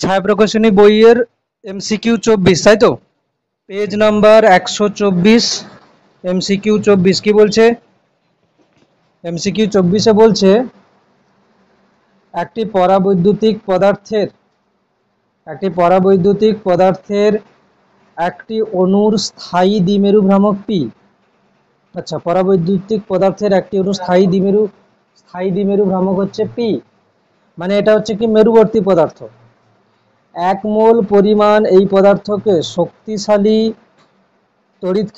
ছায়া প্রকাশনী বইয়ের এমসিকিউ 24, তাই তো? পেজ নাম্বার 124, এমসিকিউ 24 কি বলছে? এমসিকিউ 24-এ বলছে একটি পরাবৈদ্যুতিক পদার্থের একটি অণুর স্থায়ী দ্বিমেরু ভ্রামক পি। আচ্ছা, পরাবৈদ্যুতিক পদার্থের একটি অণুর স্থায়ী দ্বিমেরু ভ্রামক হচ্ছে পি, মানে এটা হচ্ছে কি মেরুবর্তী পদার্থ। 1 মোল পরিমাণ এই পদার্থকে শক্তিশালী তড়িৎ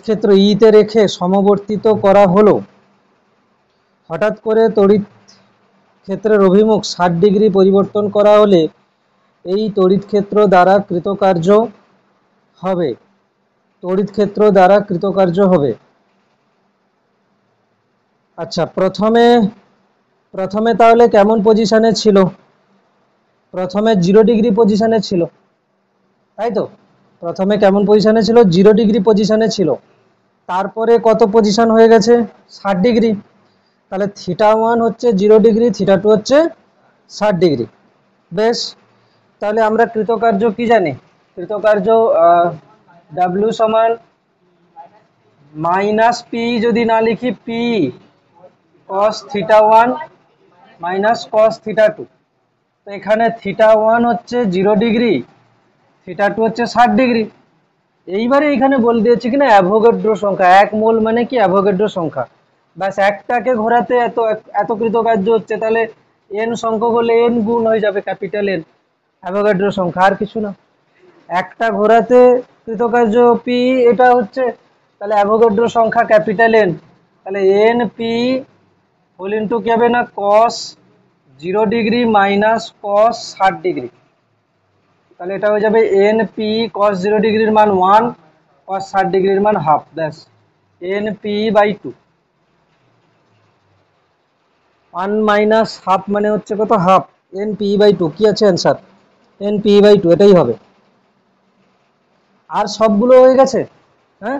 ক্ষেত্র ইতে রেখে সমবর্তিত করা হলো। হঠাৎ করে তড়িৎ ক্ষেত্রের অভিমুখ 60 ডিগ্রি পরিবর্তন করা হলে এই তড়িৎ ক্ষেত্র দ্বারা কৃতকার্য হবে। আচ্ছা, প্রথমে তাহলে কেমন পজিশনে ছিল? প্রথমে 0 ডিগ্রি পজিশনে ছিল, তাই তো? প্রথমে কেমন পজিশনে ছিল? 0 ডিগ্রি পজিশনে ছিল। তারপরে কত পজিশন হয়ে গেছে? 60 ডিগ্রি। তাহলে θ1 হচ্ছে 0 ডিগ্রি, θ2 হচ্ছে 60 ডিগ্রি। বেশ, তাহলে আমরা কৃতকার্য কি জানি? কৃতকার্য W সমান মাইনাস পি, যদি না লিখি পি cos θ1 মাইনাস cos θ2। তো এখানে θ1 হচ্ছে 0 ডিগ্রি, θ2 হচ্ছে 60 ডিগ্রি। এইবারে এখানে বলে দিয়েছে কিনা অ্যাভোগাড্রো সংখ্যা, 1 মোল মানে কি অ্যাভোগাড্রো সংখ্যা। ব্যাস, একটাকে ঘোরাতে এত কৃতকার্য হচ্ছে, তাহলে n সংখ্যক হলে n গুণ হয়ে যাবে, ক্যাপিটাল N, অ্যাভোগাড্রো সংখ্যা, আর কিছু না। একটা ঘোরাতে কৃতকার্য পি এটা হচ্ছে, তাহলে অ্যাভোগাড্রো সংখ্যা ক্যাপিটাল N, তাহলে এন পি হোল ইন্টু কি হবে না cos 0 degree minus cos 60 degree. তাহলে এটা হয়ে যাবে এন পি cos 0 ডিগ্রির মান 1, cos 60 ডিগ্রির মান হাফ। ব্যাস, N P by 2, 1 minus half মানে হচ্ছে কত? হাফ। এন পি বাই 2 কি আছে অ্যান্সার? এন পি বাই 2 এটাই হবে। আর সবগুলো হয়ে গেছে? হ্যাঁ,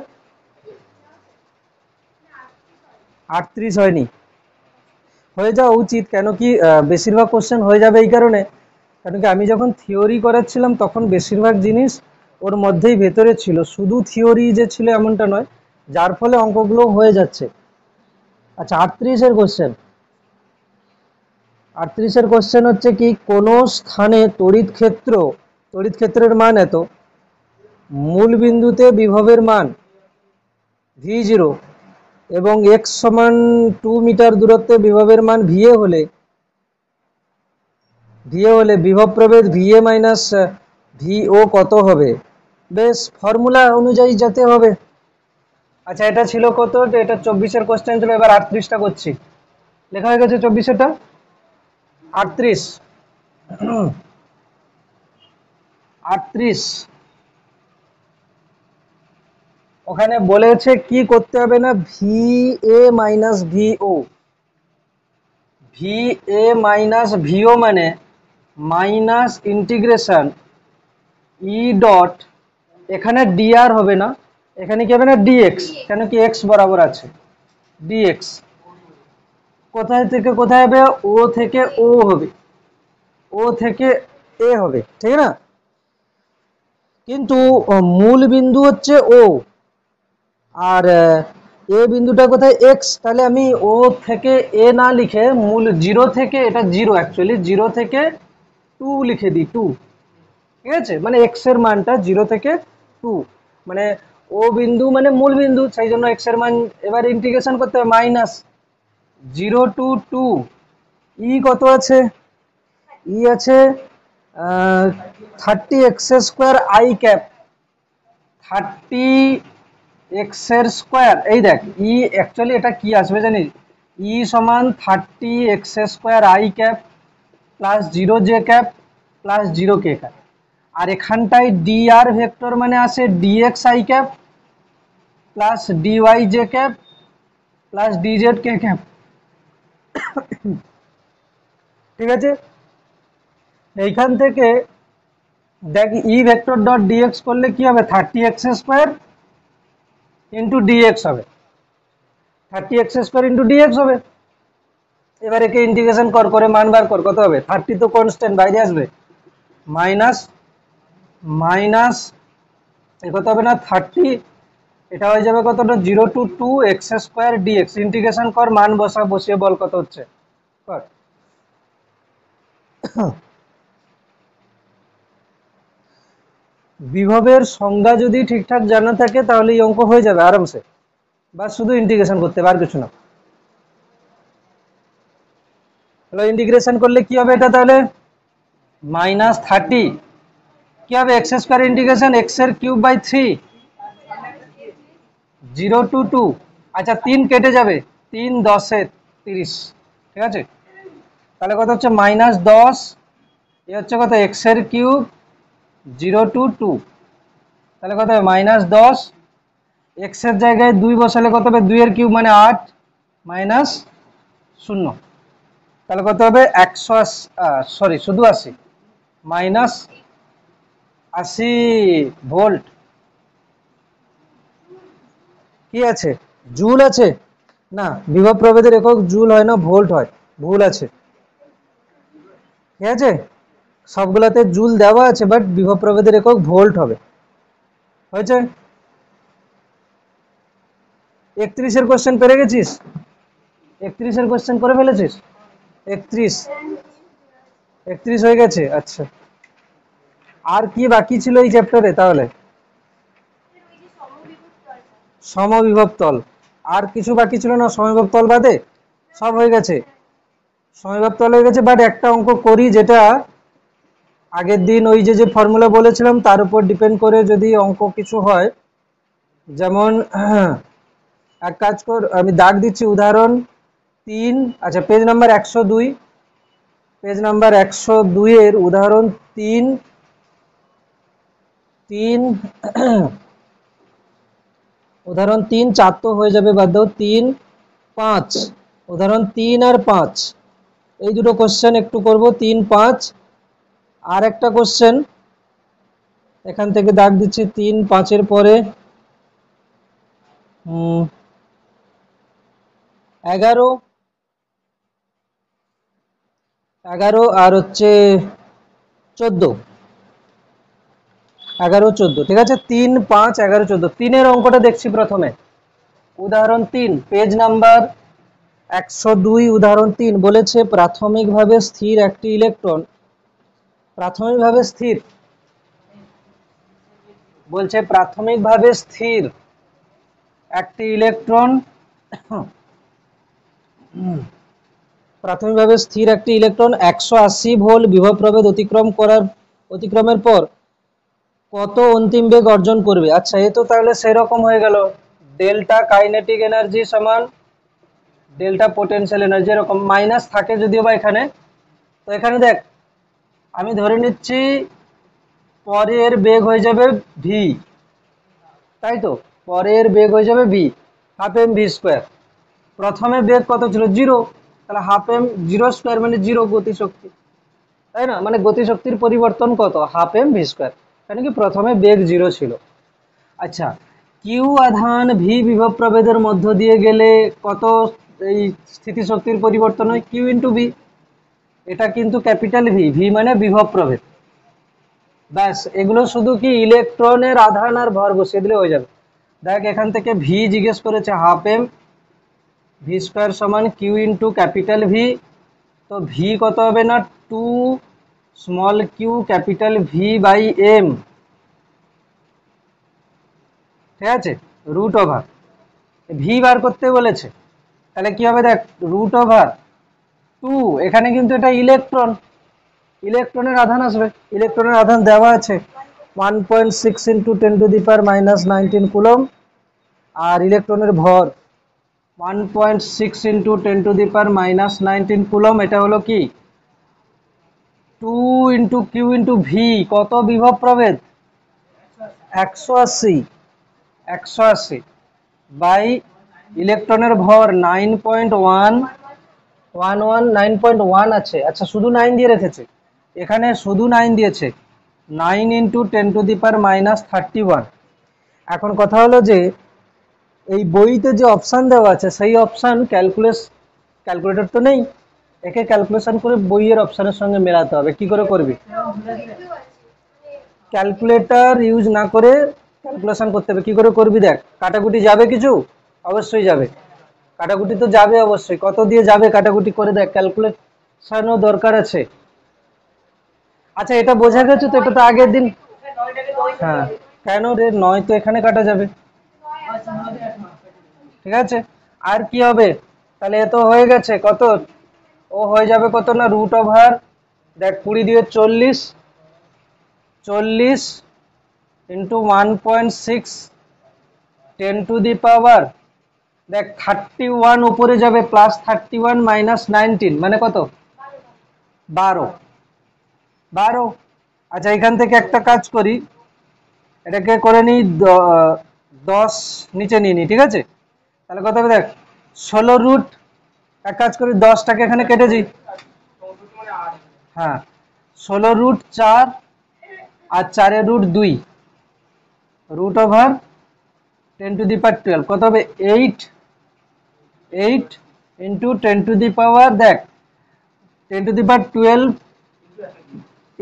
38 হয়নি, হয়ে যাওয়া উচিত। কেন কি বেশিরভাগ কোশ্চেন হয়ে যাবে এই কারণে, কারণ কি আমি যখন থিওরি করাচ্ছিলাম তখন বেশিরভাগ জিনিস ওর মধ্যেই ভেতরে ছিল, শুধু থিওরি যে ছিল এমনটা নয়, যার ফলে অঙ্কগুলো হয়ে যাচ্ছে। আচ্ছা, 38-এর কোশ্চেন হচ্ছে কি, কোন স্থানে তড়িৎ ক্ষেত্রের মান এত, মূল বিন্দুতে বিভবের মান v0 এবং x সমান 2 মিটার দূরত্বে বিভবের মান va হলে বিভব প্রভেদ va মাইনাস vo কত হবে? বেশ, ফর্মুলা অনুযায়ী যেতে হবে। আচ্ছা, এটা ছিল কত? এটা 24-এর কোশ্চেন ছিল। এবার 38টা করছি। লেখা হয়ে গেছে 24-এটা, 38 ওখানে বলেছে কি করতে হবে না, ভি এ মাইনাস ভিও, মানে মাইনাস ইন্টিগ্রেশন ই ডট, এখানে ডিআর হবে না, এখানে কি হবে না ডিএক্স, কেন কি এক্স বরাবর আছে, ডিএক্স কোথায় থেকে কোথায় হবে? ও থেকে ও হবে, ও থেকে এ হবে, ঠিক না? কিন্তু মূল বিন্দু হচ্ছে ও, আর এ বিন্দুটা কোথায়? এক্স। তাহলে আমি ও থেকে এ না লিখে মূল 0 থেকে, এটা 0 অ্যাকচুয়ালি 0 থেকে 2 লিখে দিই, 2, ঠিক আছে? মানে এক্স এর মানটা 0 থেকে 2, মানে ও বিন্দু মানে মূল বিন্দু, সেই জন্য এক্স এর মান এবার ইন্টিগ্রেশন করতে হবে, মাইনাস 0 টু 2, ই কত আছে? ই আছে 30 X square I cap, 30 x এর স্কোয়ার। এই দেখ, ই অ্যাকচুয়ালি এটা কি আসবে জানিস? ই সমান 30 X square I cap plus 0 J cap plus 0 K cap, আর এখানটায় ডি আর ভেক্টর মানে আসে D X I cap plus D Y J cap plus D Z K cap, ঠিক আছে? এইখান থেকে দেখ, ই ভেক্টর ডট ডিএক্স করলে কি হবে? 30 এক্স স্কোয়ার ইন্টু ডিএক্স হবে, 30 এক্স স্কোয়ার ইন্টু ডিএক্স হবে। এবার একে ইন্টিগ্রেশন করে মান বার কর, কত হবে 30 তো কনস্ট্যান্ট বাইরে আসবে, মাইনাস মাইনাস কত হবে না 30, এটা হয়ে যাবে কতটা 0 to 2 x square dx, integration কর মান বসিয়ে বল কত হচ্ছে কর। বিভবের সংজ্ঞা যদি ঠিকঠাক জানা থাকে তাহলে এই অঙ্ক হয়ে যাবে আরামসে, বা শুধু ইন্টিগ্রেশন করতে হবে আর কিছু না। তাহলে ইন্টিগ্রেশন করলে কি হবে এটা, তাহলে মাইনাস 30 কি হবে এক্স স্কোয়ার ইন্টিগ্রেশন এক্স এর কিউব বাই 3 0 টু 2, আচ্ছা 3 কেটে যাবে, 3 10 এ 30, ঠিক আছে। তাহলে কত হচ্ছে -10, এ হচ্ছে কত এক্স এর কিউব 0 টু 2, তাহলে কত হবে -10, এক্স এর জায়গায় 2 বসালে কত হবে 2 এর কিউব মানে 8 মাইনাস 0, তাহলে কত হবে 180, সরি শুধু 80 মাইনাস 80 ভোল্ট। কি আছে জুল আছে না, বিভব প্রভেদের একক জুল হয় না ভোল্ট হয়, ভুল আছে, ঠিক আছে। সবগুলাতে জুল দেওয়া আছে বাট বিভব প্রভেদের একক ভোল্ট হবে, হয়েছে। 31 এর কোশ্চেন পেরে গেছিস, 31 এর কোশ্চেন করে ফেলেছিস, 31 হয়ে গেছে, আচ্ছা। আর কি বাকি ছিল এই চ্যাপ্টারে তাহলে, সমবিভব তল, আর কিছু বাকি ছিল না, সমবিভব তল বাদে সব হয়ে গেছে, সমবিভব তল হয়ে গেছে, বাট একটা অঙ্ক করি যেটা আগের দিন ওই যে ফর্মুলা বলেছিলাম তার উপর ডিপেন্ড করে যদি অঙ্ক কিছু হয়, যেমন এক কাজ কর, আমি দাগ দিচ্ছি উদাহরণ 3, আচ্ছা পেজ নাম্বার 102, পেজ নাম্বার 102 এর উদাহরণ 3 উদাহরণ 3 4 তো হয়ে যাবে বাদ দাও, 3 5, উদাহরণ 3 আর 5 এই দুটো কোশ্চেন একটু করব, 3 5, আর একটা কোশ্চেন এখান থেকে দাগ দিচ্ছি 3 5 এর পরে 11 আর হচ্ছে 14, 11 14, ঠিক আছে 3 5 11 14, 3 এর অঙ্কটা দেখছি প্রথমে, উদাহরণ 3 পেজ নাম্বার 102, উদাহরণ 3 বলেছে প্রাথমিকভাবে স্থির একটি ইলেকট্রন, প্রাথমিকভাবে স্থির বলছে প্রাথমিকভাবে স্থির একটি ইলেকট্রন, প্রাথমিকভাবে স্থির একটি ইলেকট্রন 180 ভোল্ট বিভব প্রভেদ অতিক্রমের পর কত অন্তিম বেগ অর্জন করবে। আচ্ছা এ তো তাহলে সেরকম হয়ে গেল, ডেল্টা কাইনেটিক এনার্জি সমান ডেল্টা পোটেনশিয়াল এনার্জি, এরকম মাইনাস থাকে যদিও বা এখানে, তো এখানে দেখ আমি ধরে নিচ্ছি পরের বেগ হয়ে যাবে ভি, তাই তো পরের বেগ হয়ে যাবে V, half m v square, প্রথমে বেগ কত ছিল 0, তাহলে হাফ এম 0 স্কোয়ার মানে 0 গতিশক্তি, তাই না, মানে গতিশক্তির পরিবর্তন কত হাফ এম ভি স্কোয়ার, কেন কি প্রথমে বেগ 0 ছিল। আচ্ছা কিউ আধান ভি বিভব প্রভেদের মধ্য দিয়ে গেলে কত এই স্থিতিশক্তির পরিবর্তন হয়, কিউ ইন্টু ভি, এটা কিন্তু ক্যাপিটাল ভি, ভি মানে বিভব প্রভেদ, ব্যাস এগুলো শুধু কি ইলেকট্রনের আধান আর ভর বসিয়ে দিলে হয়ে যাবে। দেখ এখান থেকে ভি জিজ্ঞেস করেছে হাফ এম ভি স্কোয়ার সমান কিউ ইন্টু ক্যাপিটাল ভি, তো ভি কত হবে না 2 small q capital V by m, ঠিক আছে, রুট ওভার ভি বার করতে বলেছে, তাহলে কি হবে দেখ রুট ওভার 2, এখানে কিন্তু এটা ইলেকট্রন, ইলেকট্রনের আধান আসবে, ইলেকট্রনের আধান দেওয়া আছে 1.6 ইন্টু 10⁻⁻19 কুলম, আর ইলেকট্রনের ভর 1.6 ইন্টু 10⁻⁻19 কুলম, এটা হলো কি 2 ইন্টু কিউ ইন্টু ভি, কত বিভব প্রভেদ 180 বাই ইলেকট্রনের ভর 9.1 আছে, আচ্ছা শুধু 9 দিয়ে রেখেছে, এখানে শুধু 9 দিয়েছে, 9 ইন্টু 10⁻31। এখন কথা হলো যে এই বইতে যে অপশান দেওয়া আছে সেই অপশান ক্যালকুলেটর তো নেই, একে ক্যালকুলেশন করে বইয়ের অপশনের সঙ্গে মেলাতে হবে। কি করে করবি? ক্যালকুলেটর ইউজ না করে ক্যালকুলেশন করতে হবে। কি করে করবি দেখ, কাটাকুটি যাবে কিছু? অবশ্যই যাবে। কাটাকুটি তো যাবে অবশ্যই। কত দিয়ে যাবে কাটাকুটি করে দেখ, ক্যালকুলেশনও দরকার আছে। আচ্ছা এটা বোঝা গেছে তো, এটা তো আগের দিন। হ্যাঁ, কেন রে, 9 তো এখানে কাটা যাবে। ঠিক আছে, আর কি হবে? তাহলে এ তো হয়ে গেছে। কত ও হয়ে যাবে? কত না, রুট ওভার দেখ 20 দিয়ে 40, 40 ইন্টু 1.6 10 টু দি পাওয়ার দেখ 31 উপরে যাবে, প্লাস 31 মাইনাস 19 মানে কত? 12। 12। আচ্ছা এখান থেকে একটা কাজ করি, এটাকে করে নিই 10 নিচে নিয়ে নিই, ঠিক আছে? তাহলে কত হবে দেখ, 16 রুট, এক কাজ করি 10টাকে এখানে কেটে দিই। হ্যাঁ, 16 রুট 4 আর 4 root 2 root over 10 to the power 12 কত হবে? 8 ইন্টু 10 টু দি পাওয়ার দেখ 10 টু দি পাওয়ার 12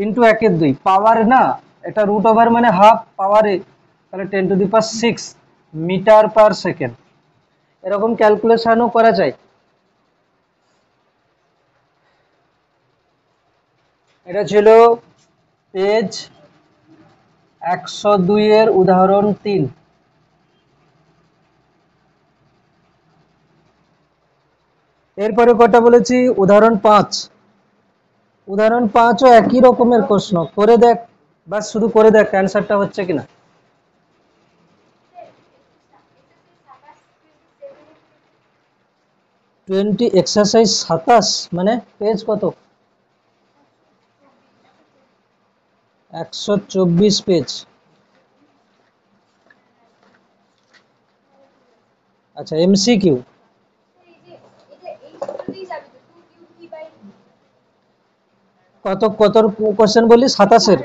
ইন্টু 1/2 পাওয়ার না, এটা রুট ওভার মানে হাফ পাওয়ারে, তাহলে 10 to the power 6 metre per second. এরকম ক্যালকুলেশনও করা যায়। এটা ছিল পেজ 102 এর উদাহরণ 3। এরপরে কটা বলেছি? উদাহরণ 5। উদাহরণ 5ও একই রকমের প্রশ্ন, করে দেখ, বাস শুধু করে দেখ অ্যান্সারটা হচ্ছে কিনা। 20 এক্সারসাইজ 27 মানে পেজ কত? 124 পেজ। আচ্ছা এমসিকিউ কত কত কোশ্চেন বললি? 27-এর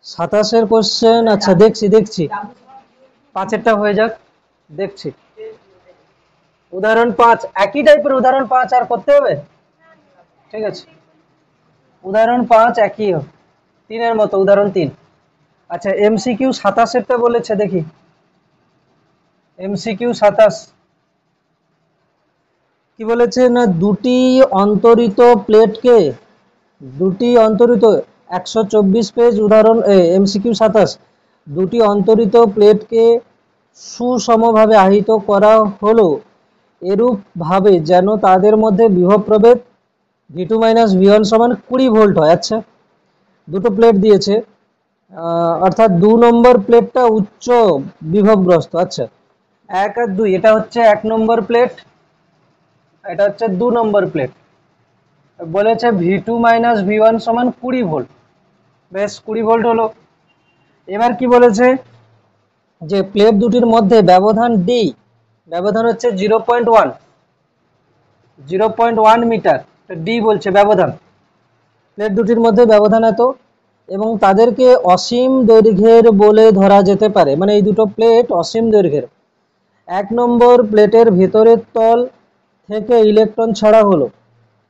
27-এর কোশ্চেন। আচ্ছা দেখছি দেখছি, 5-এরটা হয়ে যাক, দেখছি। উদাহরণ 5 একই টাইপের উদাহরণ 5 আর করতে হবে? ঠিক আছে, উদাহরণ 5 একই 3-এর মতো, উদাহরণ 3। আচ্ছা এমসিকিউ 27-এরটা বলেছে, দেখি এমসিকিউ 27 কি বলেছে না, দুটি অন্তরিত প্লেটকে, দুটি অন্তরিত 124 পেজ উদাহরণ এমসিকিউ 27, দুটি অন্তরিত প্লেটকে সুষমভাবে আহিত করা হলো এরূপ ভাবে যেন তাদের মধ্যে বিভব প্রভেদ V2 মাইনাস V1 সমান 20 ভোল্ট হয়। আচ্ছা দুটো প্লেট দিয়েছে, অর্থাৎ 2 নম্বর প্লেটটা উচ্চ বিভবগ্রস্ত। আচ্ছা 1 আর 2, এটা হচ্ছে 1 নম্বর প্লেট, এটা হচ্ছে 2 নম্বর প্লেট। বলেছে V2 মাইনাস V1 সমান 20 ভোল্ট, বেশ 20 ভোল্ট হলো। এবার কি বলেছে যে প্লেট দুটির মধ্যে ব্যবধান ডি, ব্যবধান হচ্ছে 0.1 মিটার, ডি বলছে ব্যবধান, প্লেট দুটির মধ্যে ব্যবধান এত এবং তাদেরকে অসীম দৈর্ঘ্যের বলে ধরা যেতে পারে, মানে এই দুটো প্লেট অসীম দৈর্ঘ্যের। 1 নম্বর প্লেটের ভেতরের তল থেকে ইলেকট্রন ছাড়া হলো,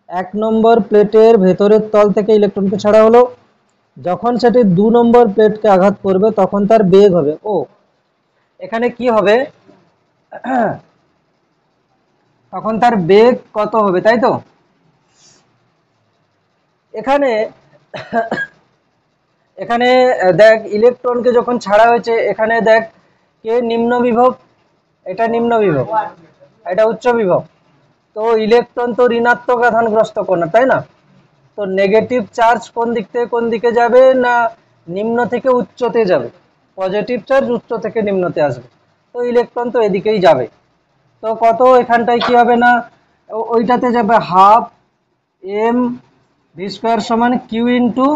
1 নম্বর প্লেটের ভেতরের তল থেকে ইলেকট্রনকে ছাড়া হলো, যখন সেটি 2 নম্বর প্লেটকে আঘাত করবে তখন তার বেগ হবে। ও এখানে কি হবে, তখন তার বেগ কত হবে, তাই তো? এখানে এখানে দেখ ইলেকট্রনকে যখন ছাড়া হয়েছে, এখানে দেখ কে নিম্ন বিভব, এটা নিম্ন বিভব, এটা উচ্চ বিভব। তো ইলেকট্রন তো ঋণাত্মক আধানগ্রস্ত কণা, তাই না? তো নেগেটিভ চার্জ কোন দিক থেকে কোন দিকে যাবে না, নিম্ন থেকে উচ্চতে যাবে। পজিটিভ চার্জ উচ্চ থেকে নিম্নতে আসবে, তো ইলেকট্রন তো এদিকেই যাবে। তো কত এখানটায় কি হবে না, ওইটাতে যাবে হাফ এম ভি স্কোয়ার সমান কিউ ইন্টু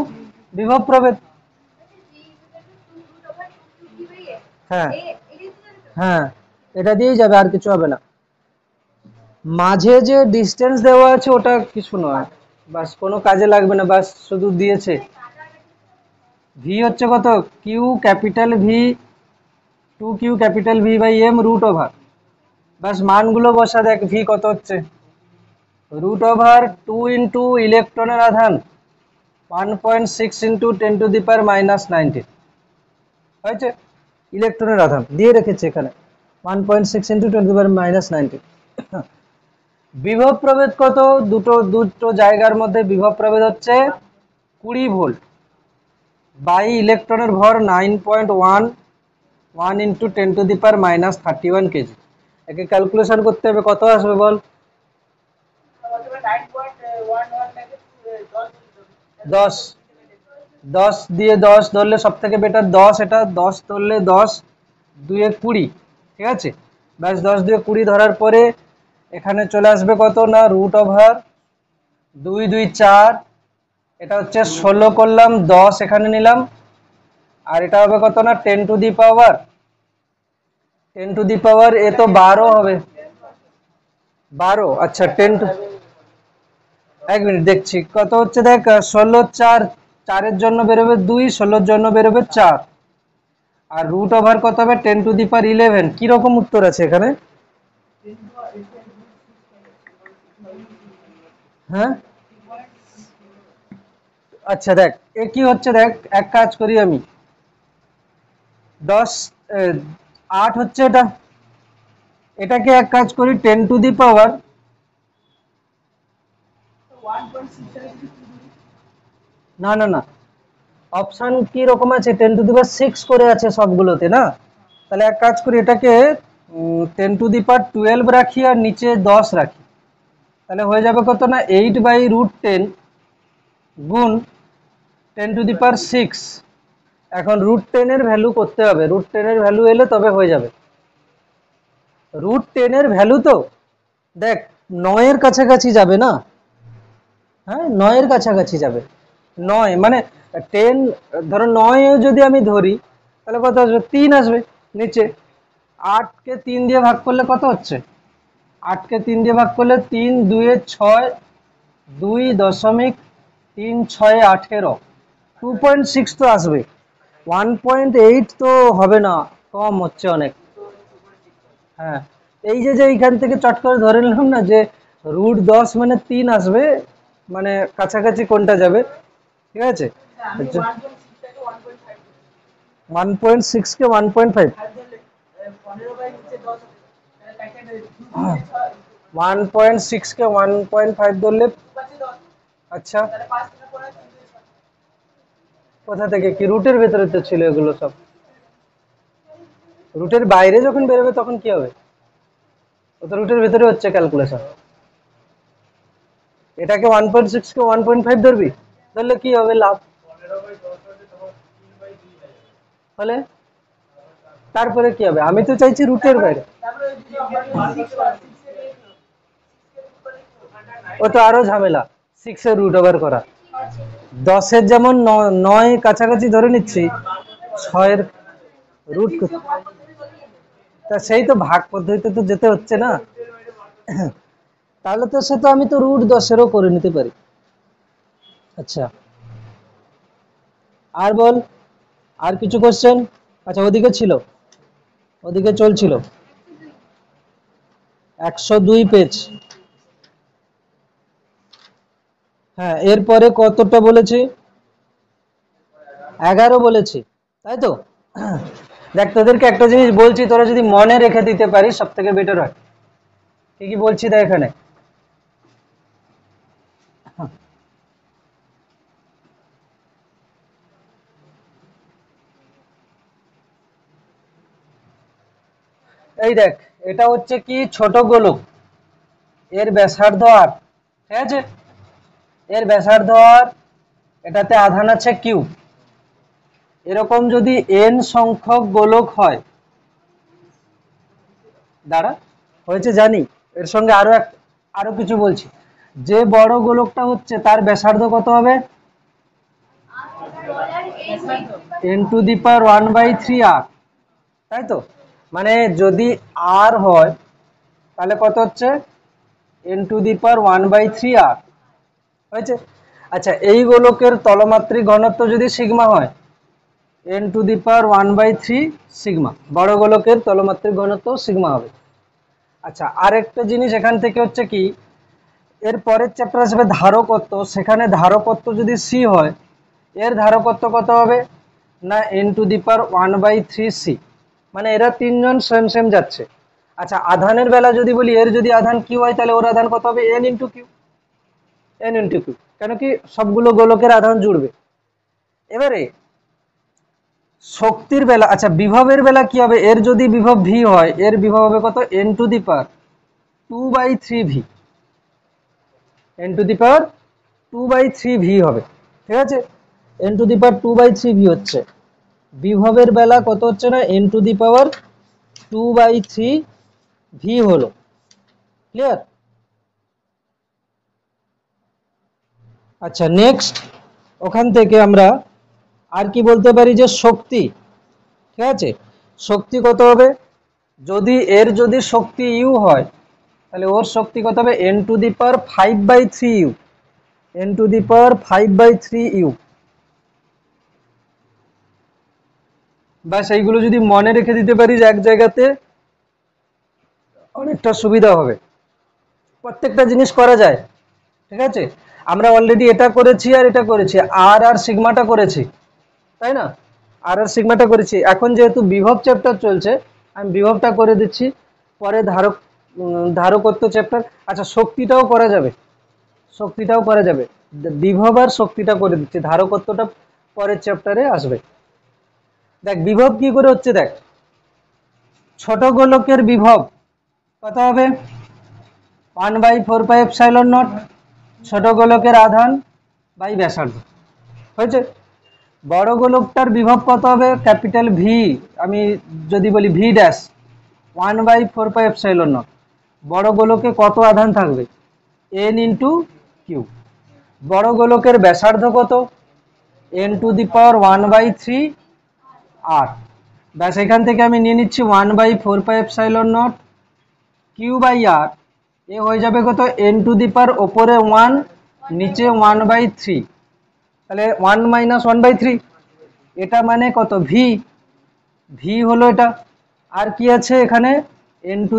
বিভব প্রভেদ। হ্যাঁ হ্যাঁ, এটা দিয়েই যাবে, আর কিছু হবে না। মাঝে যে ডিস্টেন্স দেওয়া আছে ওটা কিছু নয়, বাস কোনো কাজে লাগবে না, বাস শুধু দিয়েছে। ভি হচ্ছে কত, Q capital V, 2Q capital V by M root over, বাস মানগুলো বসা, দেখ ভি কত হচ্ছে √2 ইন্টু ইলেকট্রনের আধান 1.6 ইন্টু 10⁻⁻19 হয়েছে। ইলেকট্রনের আধান দিয়ে রেখেছে এখানে 1.6 ইন্টু 10⁻⁻19। বিভব প্রভেদ কত? দুটো জায়গার মধ্যে বিভব প্রভেদ হচ্ছে 20 ভোল্ট বাই ইলেকট্রনের ভর 9.1 ইন্টু 10⁻31 কেজি। একে ক্যালকুলেশন করতে হবে, কত আসবে বল? 10 10 দিয়ে 10 ধরলে সব থেকে বেটার 10, এটা 10 ধরলে 10 2 20, ঠিক আছে। ব্যাস 10 2 20 ধরার পরে এখানে চলে আসবে কত না √2 2 4, এটা হচ্ছে 16 করলাম 10 এখানে নিলাম, আর এটা হবে কত না 10⁻, এ তো 12 হবে, 12। আচ্ছা 1 মিনিট দেখছি কত হচ্ছে, দেখ 16 4, 4 জন্য বেরোবে 2, 16 জন্য বেরোবে 4, আর √ওভার কত হবে 10⁻11। কি রকম উত্তর আছে এখানে? হ্যাঁ আচ্ছা দেখ এ কি হচ্ছে, দেখ এক কাজ করি আমি, 10 8 হচ্ছে এটা, এটাকে এক কাজ করি 10⁻, না না না, অপশন কি রকম আছে 10⁻6 করে আছে সবগুলোতে না, তাহলে এক কাজ করি এটাকে 10⁻12 রাখি আর নিচে 10 রাখি, তাহলে হয়ে যাবে কত না 8/√10 গুণ 10⁻6। এখন √10 এর ভ্যালু করতে হবে, √10 এর ভ্যালু এলে তবে হয়ে যাবে। √10 এর ভ্যালু তো দেখ 9 এর কাছাকাছি যাবে না, হ্যাঁ 9 এর কাছাকাছি যাবে, 9 মানে 10, ধরো 9 যদি আমি ধরি তাহলে কত আসবে 3 আসবে নিচে। 8 কে 3 দিয়ে ভাগ করলে কত হচ্ছে, 8 কে 3 দিয়ে ভাগ করলে 3 2 6, 2.36, 2.6 তো আসবে, 1.8 তো হবে না, কম হচ্ছে অনেক। হ্যাঁ এই যে এইখান থেকে চট করে ধরে নিলাম না যে √10 মানে 3 আসবে, মানে কাছাকাছি কোনটা যাবে, ঠিক আছে। 1.6 কে 1.5, 1.6 কে 1.5 ধরলে, আচ্ছা কোথা থেকে, কি রুটের ভেতরে তো ছিল এগুলো সব, রুটের বাইরে যখন বেরোবে তখন কি হবে, ও তো রুটের ভেতরে হচ্ছে ক্যালকুলেশন। এটাকে 1.6 কে 1.5 ধরবি, ধরলে কি হবে লাভ, ফলে তারপরে কি হবে, আমি তো চাইছি রুটের বাইরে, ও তো আরো ঝামেলা 6 এর √ওভার করা, 10 এর যেমন 9 কাছাকাছি ধরে নিচ্ছি, 6 এর রুট, তা সেই তো ভাগ পদ্ধতিতে তো যেতে হচ্ছে না, তাহলে তো সে তো আমি তো √10 এরও করে নিতে পারি। আচ্ছা আর বল, আর কিছু কোশ্চেন? আচ্ছা ওদিকে ছিল, ওদিকে চলছিল 102 পেজ, হ্যাঁ এরপরে কতটা বলেছি, 11 বলেছি, তাই তো। দেখ তোদেরকে একটা জিনিস বলছি, তোরা যদি মনে রেখে দিতে পারিস সব থেকে বেটার হয়। কি কি বলছি দেখ এখানে, এই দেখ এটা হচ্ছে কি ছোট গোলক, এর ব্যাসার্ধ আর, ঠিক আছে, এর ব্যাসার্ধ আর, এটাতে আধান আছে কিউ, এরকম যদি n সংখ্যক গোলক হয়, দাঁড়া হয়েছে জানি, এর সঙ্গে আরো কিছু বলছি, যে বড় গোলকটা হচ্ছে তার ব্যাসার্ধ কত হবে, n⁻⁴r, তাই তো, মানে যদি r হয় তাহলে কত হচ্ছে n⁻⁴r, হয়েছে। আচ্ছা এই গোলকের তলমাত্রিক ঘনত্ব যদি সিগমা হয়, n⁻⁴ সিগমা, বড় গোলকের তলমাত্রিক ঘনত্ব সিগমা হবে। আচ্ছা আরেকটা জিনিস এখান থেকে হচ্ছে কি, এর পরের চ্যাপ্টার আসবে ধারকত্ব, সেখানে ধারকত্ব যদি সি হয় এর ধারকত্ব কত হবে না n⁻⁴c, মানে এরা তিনজন সেম সেম যাচ্ছে। আচ্ছা আধানের বেলা যদি বলি এর যদি আধান কিউ হয় তাহলে ওর আধান কত হবে n × q, কেন কি সবগুলো গোলকের আধান জুড়বে। এবারে শক্তির বেলা, আচ্ছা বিভবের বেলা কি হবে, এর যদি বিভব ভি হয় এর বিভব হবে কত n⁻2/3v, n⁻2/3v হবে, ঠিক আছে। n⁻2/3v হচ্ছে বিভবের বেলা কত হচ্ছে না n⁻2/3v হলো, ক্লিয়ার। আচ্ছা নেক্সট ওখান থেকে আমরা আর কি বলতে পারি যে শক্তি, ঠিক আছে, শক্তি কত হবে, যদি এর যদি শক্তি ইউ হয় তাহলে ওর শক্তি কত হবে n⁵/5/3u, n⁵5/3u। বা সেইগুলো যদি মনে রেখে দিতে পারিস এক জায়গাতে অনেকটা সুবিধা হবে, প্রত্যেকটা জিনিস করা যায়, ঠিক আছে। আমরা অলরেডি এটা করেছি আর এটা করেছি, আর সিগমাটা করেছি, তাই না, আর সিগমাটা করেছি। এখন যেহেতু বিভব চ্যাপ্টার চলছে আমি বিভবটা করে দিচ্ছি, পরে ধারকত্ব চ্যাপ্টার। আচ্ছা শক্তিটাও করা যাবে, শক্তিটাও করা যাবে, বিভব আর শক্তিটা করে দিচ্ছি, ধারকত্বটা পরের চ্যাপ্টারে আসবে। দেখ বিভব কি করে হচ্ছে, দেখ ছোট গোলকের বিভব কত হবে 1/4πε0, ছোট গোলকের আধান বাই ব্যাসার্ধ হয়েছে। বড় গোলকটার বিভব কত হবে ক্যাপিটাল ভি, আমি যদি বলি ভি ড্যাশ 1/4πε0, বড় গোলকে কত আধান থাকবে n × q। বড় গোলকের ব্যাসার্ধ কত n⁻⁴r, ব্যাস এখান থেকে আমি নিয়ে নিচ্ছি 1/4πε0 q/r, এ হয়ে যাবে কত n⁻⁴ ওপরে 1 নিচে 1/3, তাহলে 1 - 1/3, এটা মানে কত ভি, ভি হলো এটা। আর কি আছে এখানে n⁻⁴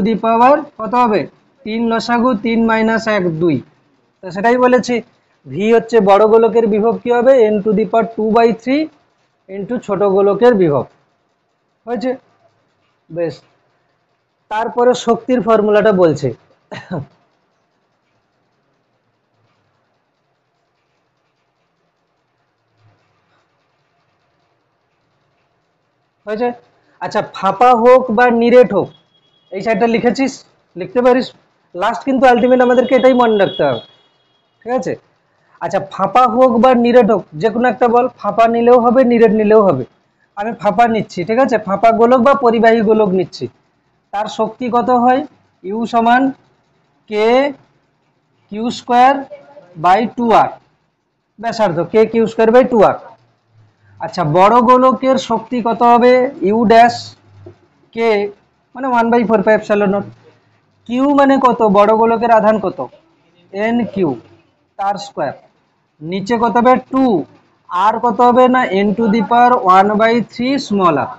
কত হবে 3 লসাগু 3 - 1 2, তো সেটাই বলেছি ভি হচ্ছে বড় গোলকের বিভব কি হবে n⁻2/3 ইন্টু ছোট গোলকের বিভব, হয়েছে বেশ। তারপরে শক্তির ফর্মুলাটা বলছে, হয়েছে। আচ্ছা ফাঁপা হোক বা নিরেট হোক, এই সাইডটা লিখেছিস, লিখতে পারিস, লাস্ট কিন্তু আলটিমেট আমাদেরকে এটাই মনে রাখতে হবে, ঠিক আছে। আচ্ছা ফাঁপা হোক বা নিরেট হোক যে কোনো একটা বল, ফাঁপা নিলেও হবে নিরেট নিলেও হবে, আমি ফাঁপা নিচ্ছি, ঠিক আছে, ফাঁপা গোলক বা পরিবাহী গোলক নিচ্ছি, তার শক্তি কত হয় ইউ সমান k⁻²/2r, ব্যাসার্ধ k⁻²/2r। আচ্ছা বড় গোলকের শক্তি কত হবে ইউ ড্যাশ কে, মানে 1/4πε0, কিউ মানে কত বড় গোলকের আধান কত n⁻, তার স্কোয়ার, নিচে কত হবে 2, আর কত হবে না n⁻⁴ স্মল আর,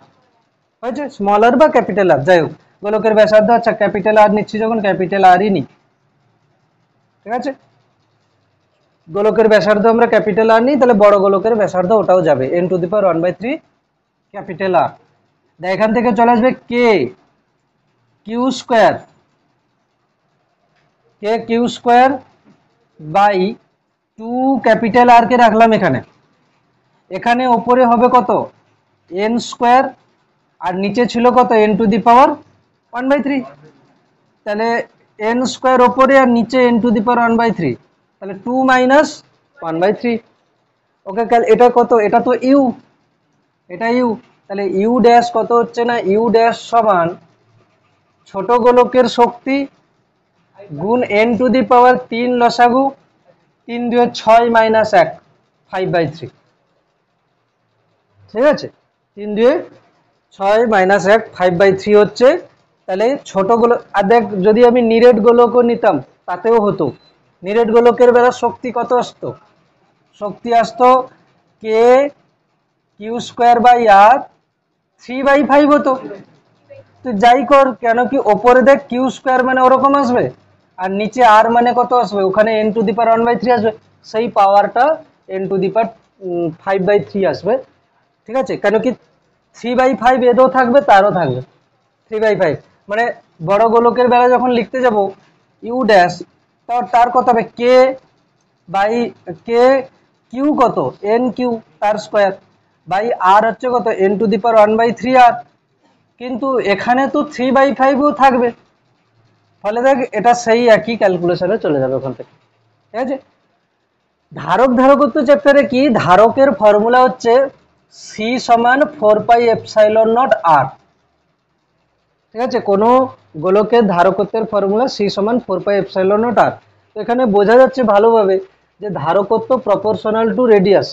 হয়েছে, স্মল আর বা ক্যাপিটাল আর যাই হোক, গোলকের ব্যাসার্ধ, আচ্ছা ক্যাপিটাল আর নিচ্ছি যখন ক্যাপিটাল আরই নিই, ঠিক আছে। গোলকের ব্যাসার্ধ আমরা ক্যাপিটাল আর নিই তাহলে বড় গোলকের ব্যাসার্ধ ওটাও যাবে n⁻⁴ ক্যাপিটাল আর। এখান থেকে চলে আসবে k⁻²/2 ক্যাপিটাল আর কে রাখলাম এখানে, এখানে ওপরে হবে কত n², আর নিচে ছিল কত n⁻⁴, তাহলে n² ওপরে আর নিচে n⁻⁴, তাহলে 2 - 1/3, ওকে। এটা কত, এটা তো ইউ, এটা ইউ, তাহলে ইউ ড্যাশ কত হচ্ছে না ইউ ড্যাশ সমান ছোট গোলকের শক্তি গুণ n⁻3 লসাগু 3 × 6 - 1 5/3, ঠিক আছে, 3 × 6 - 1 5/3 হচ্ছে। তাহলে ছোট গোলক, আর দেখ যদি আমি নিরেট গোলকও নিতাম তাতেও হতো, নিরেট গোলকের বেলা শক্তি কত আসতো, শক্তি আসতো k⁻²/r 3/5 হতো, তো যাই কর কেন কি ওপরে দেখ q² মানে ওরকম আসবে, আর নিচে আর মানে কত আসবে, ওখানে n টু দি পাওয়ার 1/3 আসবে, সেই পাওয়ারটা n টু দি পাওয়ার 5/3 আসবে। ঠিক আছে, কেন কি 3/5 এরও থাকবে তারও থাকবে 3/5, মানে বড় গোলকের বেলা যখন লিখতে যাব ইউ ড্যাশ, তার কত হবে কে বাই কে কিউ কত এন কিউ তার স্কোয়ার বাই আর হচ্ছে কত n টু দি পাওয়ার 1/3 আর, কিন্তু এখানে তো 3/5ও থাকবে, ফলে দেখ এটা সেই একই ক্যালকুলেশনে চলে যাবে ওখান থেকে। ঠিক আছে, ধারক ধারকত্ব চ্যাপ্টারে কি ধারকের ফর্মুলা হচ্ছে সি সমান 4πε0 আর। ঠিক আছে, কোনো গোলকের ধারকত্বের ফর্মুলা সি সমান 4πε0 আর। তো এখানে বোঝা যাচ্ছে ভালোভাবে যে ধারকত্ব প্রপোর্শনাল টু রেডিয়াস।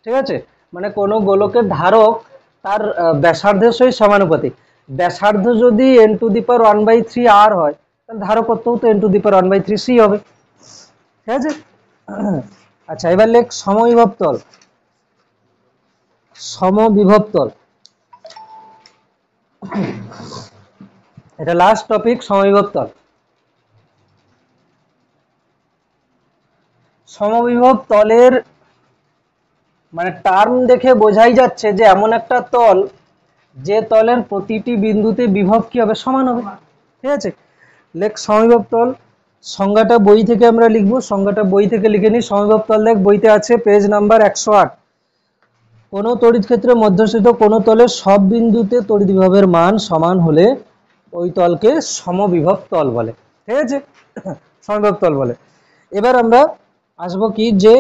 ঠিক আছে, মানে কোনো গোলকের ধারক তার ব্যাসার্ধের সহিত সমানুপাতিক। ব্যাসার্ধ যদি n টু দি পাওয়ার 1/3 আর হয়, তাহলে ধারকত্বও তো n to the power 1/3 C হবে। ঠিক আছে, আচ্ছা এবার লেখ সমবিভব তল। সমবিভব তল, এটা লাস্ট টপিক, সমবিভব তল। সমবিভব তলের মানে টার্ম দেখে বোঝাই যাচ্ছে যে এমন একটা তল যে তলের প্রতিটি বিন্দুতে বিভব কি হবে, সমান হবে। ঠিক আছে, লেখ সমবিভব তল। সংজ্ঞাটা বই থেকে আমরা লিখবো, সংজ্ঞাটা বই থেকে লিখে নিই। সমবিভব তল দেখ বইতে আছে পেজ নাম্বার 108। কোনো তড়িৎ ক্ষেত্রে মধ্যস্থিত কোনো তলের সব বিন্দুতে তড়িৎ বিভবের মান সমান হলে ওই তলকে সমবিভব তল বলে। ঠিক আছে, সমবিভব তল বলে। এবার আমরা আসবো কি যে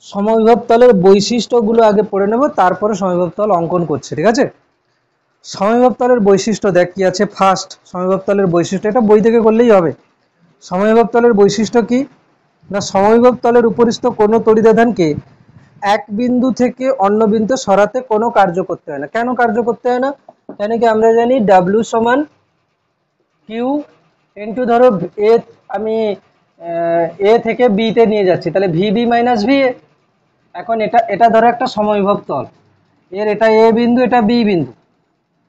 সমবিভব তলের বৈশিষ্ট্যগুলো আগে পড়ে নেব, তারপরে সমবিভব তল অঙ্কন করছে। ঠিক আছে, সমবিভব তলের বৈশিষ্ট্য দেখ কি আছে। ফার্স্ট সমবিভব তলের বৈশিষ্ট্য, এটা বই থেকে করলেই হবে। সমবিভব তলের বৈশিষ্ট্য কি না, সমবিভব তলের উপরিস্থ কোনো তড়িদাধানকে এক বিন্দু থেকে অন্য বিন্দু সরাতে কোনো কার্য করতে হয় না। কেন কার্য করতে হয় না, কেন কি আমরা জানি ডাব্লিউ সমান কিউ ইন্টু ধরো এ, আমি এ থেকে বি তে নিয়ে যাচ্ছি, তাহলে ভিবি মাইনাস ভি এ। এখন এটা ধরো একটা সমবিভব তল, এর এটা এ বিন্দু এটা বি বিন্দু,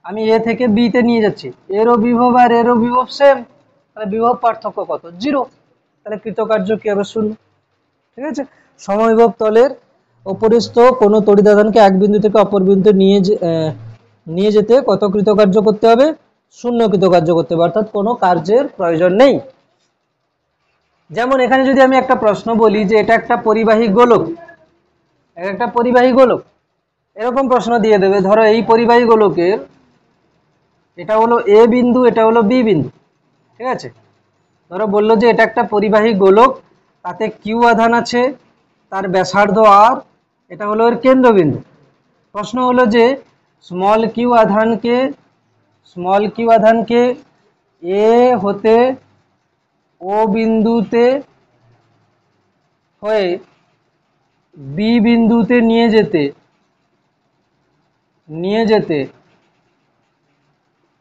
আমি এ থেকে বি তে নিয়ে যাচ্ছি, এরও বিভব আর এরও বিভব সেম, তাহলে বিভব পার্থক্য কত, 0, তাহলে কৃতকার্য কি হবে, 0। ঠিক আছে, সমবিভব তলের উপরিস্থ কোনো তড়িদাধানকে এক বিন্দু থেকে অপর বিন্দুতে নিয়ে যেতে কত কৃতকার্য করতে হবে, 0 কৃতকার্য করতে হবে, অর্থাৎ কোনো কার্যের প্রয়োজন নেই। যেমন এখানে যদি আমি একটা প্রশ্ন বলি যে এটা একটা পরিবাহী গোলক, একটা পরিবাহী গোলক, এরকম প্রশ্ন দিয়ে দেবে, ধরো এই পরিবাহী গোলকের এটা হলো এ বিন্দু এটা হলো বি বিন্দু। ঠিক আছে, ধরো বললো যে এটা একটা পরিবাহী গোলক, তাতে কিউ আধান আছে, তার ব্যাসার্ধ আর, এটা হলো এর কেন্দ্রবিন্দু। প্রশ্ন হলো যে স্মল কিউ আধানকে এ হতে ও বিন্দুতে হয়ে বি বিন্দুতে নিয়ে যেতে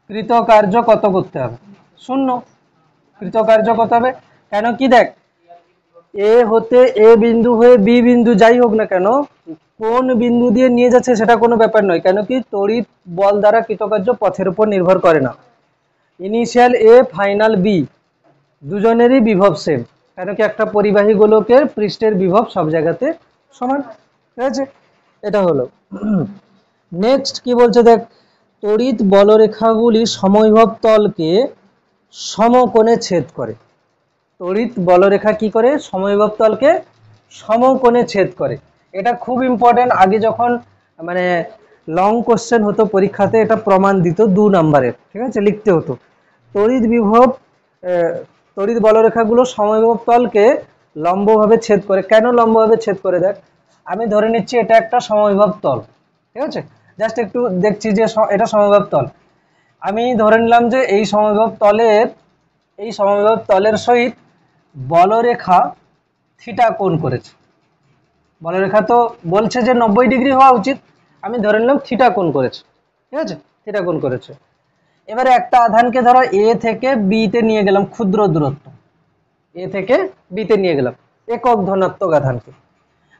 কৃতকার্য কত করতে হবে, 0 কৃতকার্য কত হবে। কেন কি দেখ এ হতে এ বিন্দু হয়ে বি বিন্দু যাই হোক না কেন, কোন বিন্দু দিয়ে নিয়ে যাচ্ছে সেটা কোনো ব্যাপার নয়, কেন কি তড়িৎ বল দ্বারা কৃতকার্য পথের উপর নির্ভর করে না। ইনিশিয়াল এ ফাইনাল বি দুজনেরই বিভব সেম, কেন কি একটা পরিবাহী গোলকের পৃষ্ঠের বিভব সব জায়গাতে সমান। ঠিক আছে, এটা হলো। নেক্সট কি বলছে দেখ, তড়িৎ বলরেখাগুলি সমবিভব তলকে সমকোণে ছেদ করে। তড়িৎ বলরেখা কি করে, সমবিভব তলকে সমকোণে ছেদ করে। এটা খুব ইম্পর্টেন্ট, আগে যখন মানে লং কোশ্চেন হতো পরীক্ষাতে এটা প্রমাণ দিত 2 নাম্বারের। ঠিক আছে, লিখতে হতো তড়িৎ বলরেখাগুলো সমবিভব তলকে লম্বভাবে ছেদ করে। কেন লম্বভাবে ছেদ করে, দেখ আমি ধরে নিচ্ছি এটা একটা সমবিভব তল। ঠিক আছে, জাস্ট একটু দেখছি যে এটা সমবিভব তল, আমি ধরে নিলাম যে এই সমবিভব তলের সহিত বলরেখা থিটা কোণ করেছে। বলরেখা তো বলছে যে 90 ডিগ্রি হওয়া উচিত, আমি ধরে নিলাম থিটা কোণ করেছে। ঠিক আছে, থিটা কোণ করেছে। এবারে একটা আধানকে ধরো এ থেকে বি তে নিয়ে গেলাম, ক্ষুদ্র দূরত্ব এ থেকে বি তে নিয়ে গেলাম একক ধনাত্মক আধানকে।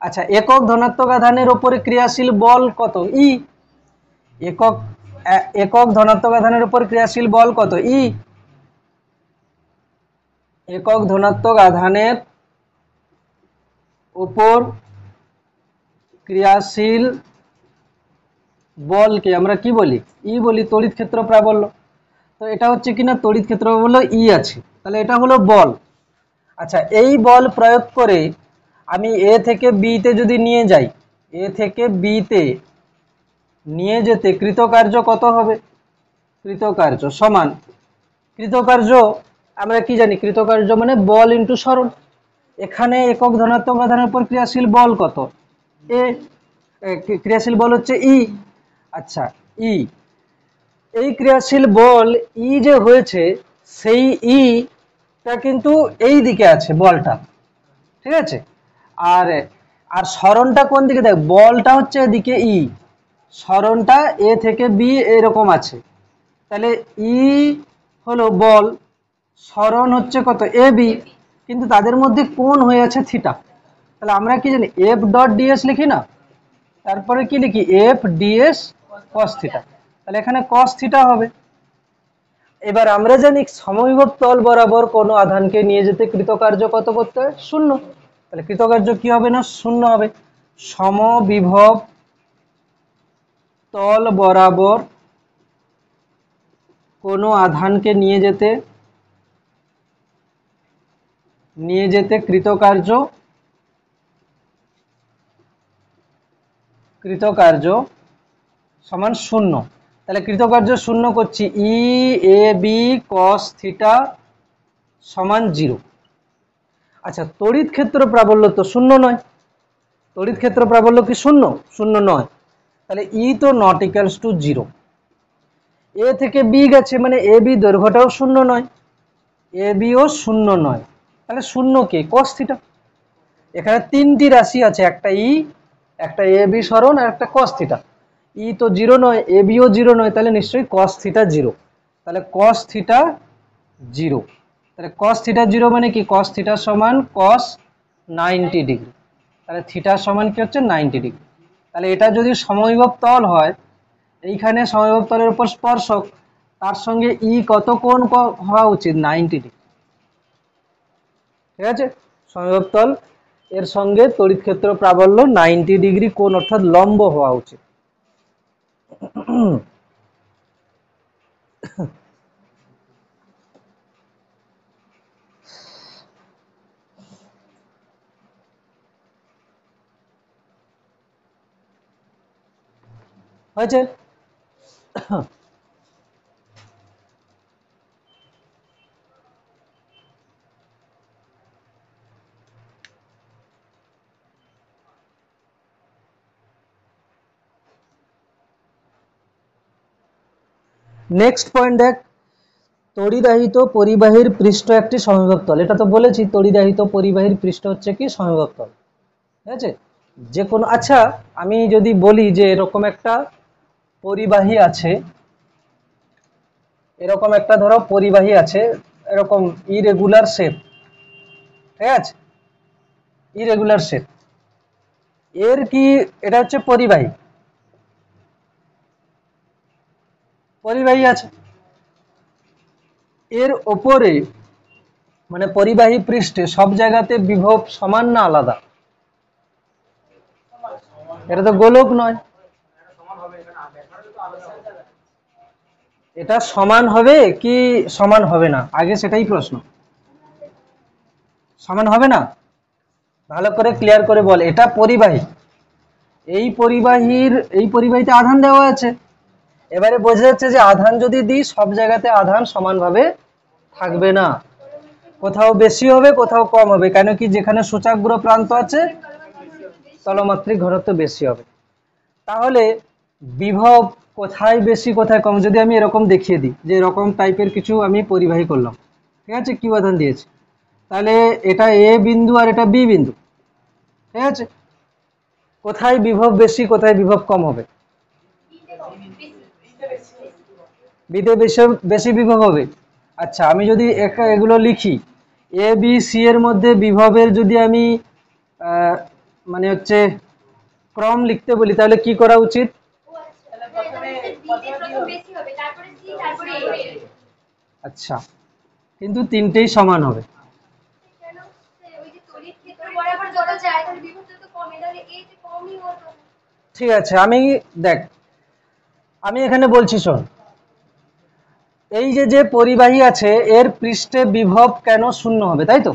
আচ্ছা, একক ধনাত্মক আধানের উপরে ক্রিয়াশীল বল কত, ই। একক ধনাত্মক আধানের উপর ক্রিয়াশীল বল কত, ই। একক ধনাত্মক আধানের উপর ক্রিয়াশীল বলকে আমরা কি বলি? ই বলি, তড়িৎ ক্ষেত্র প্রাবল্য। তো এটা হচ্ছে কিনা তড়িৎ ক্ষেত্র প্রাবল্য ই আছে, তাহলে এটা হলো বল। আচ্ছা, এই বল প্রয়োগ করে আমি এ থেকে বি তে যদি নিয়ে যাই, এ থেকে বি তে নিয়ে যেতে কৃতকার্য কত হবে? কৃতকার্য সমান, কৃতকার্য আমরা কি জানি? কৃতকার্য মানে বল ইন্টু সরণ। এখানে একক ধনাত্মক আধানের উপর ক্রিয়াশীল বল কত? এ, ক্রিয়াশীল বল হচ্ছে ই। আচ্ছা, ই, এই ক্রিয়াশীল বল ই যে হয়েছে, সেই ইটা কিন্তু এই দিকে আছে বলটা, ঠিক আছে? আর আর সরণটা কোন দিকে? দেখ, বলটা হচ্ছে এদিকে ই, সরণটা এ থেকে বি এরকম আছে, তাহলে ই হলো বল, সরণ হচ্ছে কত? এ বি, কিন্তু তাদের মধ্যে কোণ হয়ে আছে থিটা। তাহলে আমরা কি জানি? এফ ডট ডিএস লিখি না, তারপরে কি লিখি? এফ ডিএস কস থিটা, তাহলে এখানে কস থিটা হবে। এবার আমরা জানি সমবিভব তল বরাবর কোনো আধানকে নিয়ে যেতে কৃতকার্য কত করতে হয়? শূন্য। তাহলে কৃতকার্য কি হবে না? শূন্য হবে। সমবিভব তল বরাবর কোনো আধানকে নিয়ে যেতে কৃতকার্য সমান শূন্য। তাহলে কৃতকার্য শূন্য করছি, ই এ বি কস থিটা সমান 0। আচ্ছা, তড়িৎ ক্ষেত্র প্রাবল্য তো শূন্য নয়, তড়িৎ ক্ষেত্র প্রাবল্য কি শূন্য? শূন্য নয়, তাহলে ই তো নট ইকুয়ালস টু 0। এ থেকে বি গেছে মানে এ বি দৈর্ঘ্যটাও শূন্য নয়, এ বিও শূন্য নয়, তাহলে শূন্য কে? Cos theta. এখানে তিনটি রাশি আছে, একটা ই, একটা এ বি সরণ, আর একটা কস থিটা। ই তো 0 নয়, এ বিও 0 নয়, তাহলে নিশ্চয়ই কস থিটা 0। তাহলে কস থিটা 0, তাহলে কস থিটা 0 মানে কি? কস থিটা সমান কস 90 ডিগ্রি, তাহলে থিটা সমান কি হচ্ছে? 90 ডিগ্রি। তাহলে এটা যদি সমবিভব তল হয়, এইখানে সমবিভব তলের উপর স্পর্শক, তার সঙ্গে ই কত কোণ হওয়া উচিত? 90 ডিগ্রি, ঠিক আছে? সমবিভব তল এর সঙ্গে তড়িৎ ক্ষেত্র প্রাবল্য 90 ডিগ্রি কোণ অর্থাৎ লম্ব হওয়া উচিত। হয়েছে? নেক্সট পয়েন্ট দেখ, তড়িদাহিত পরিবাহীর পৃষ্ঠ একটি সমবিভব তল। এটা তো বলেছি, তড়িদাহিত পরিবাহীর পৃষ্ঠ হচ্ছে কি? সমবিভব তল, ঠিক আছে? যে কোনো, আচ্ছা আমি যদি বলি যে এরকম একটা পরিবাহী আছে, এরকম একটা ধরো পরিবাহী আছে, এরকম ইরেগুলার শেপ, ঠিক আছে? ইরেগুলার শেপ, এর কি? এটা হচ্ছে পরিবাহী, পরিবাহী আছে, এর ওপরে মানে পরিবাহী পৃষ্ঠে সব জায়গাতে বিভব সমান না আলাদা? এটা তো গোলক নয়, এটা সমান হবে কি সমান হবে না? আগে সেটাই প্রশ্ন। সমান হবে না? ভালো করে ক্লিয়ার করে বল। এটা পরিবাহী, এই পরিবাহীতে আধান দেওয়া আছে, এবারে বোঝা যাচ্ছে যে আধান যদি দিই সব জায়গাতে আধান সমানভাবে থাকবে না, কোথাও বেশি হবে কোথাও কম হবে, কেন কি? যেখানে সূচকগ্র প্রান্ত আছে তলমাত্রিক ঘনত্ব বেশি হবে। তাহলে বিভব কোথায় বেশি কোথায় কম যদি আমি এরকম দেখিয়ে দিই, যে এরকম টাইপের কিছু আমি পরিবাহী করলাম, ঠিক আছে? কি আধান দিয়েছি, তাহলে এটা এ বিন্দু আর এটা বি বিন্দু, ঠিক আছে? কোথায় বিভব বেশি কোথায় বিভব কম হবে? বিতে বেশি বিভব হবে। আচ্ছা, আমি যদি এগুলো লিখি, এ বি সি এর মধ্যে বিভবের যদি আমি মানে হচ্ছে ক্রম লিখতে বলি, তাহলে কি করা উচিত? আচ্ছা, কিন্তু তিনটেই সমান হবে, ঠিক আছে, আমি দেখ আমি এখানে বলছি শোন, এই যে যে পরিবাহী আছে এর পৃষ্ঠে বিভব কেন শূন্য হবে, তাই তো?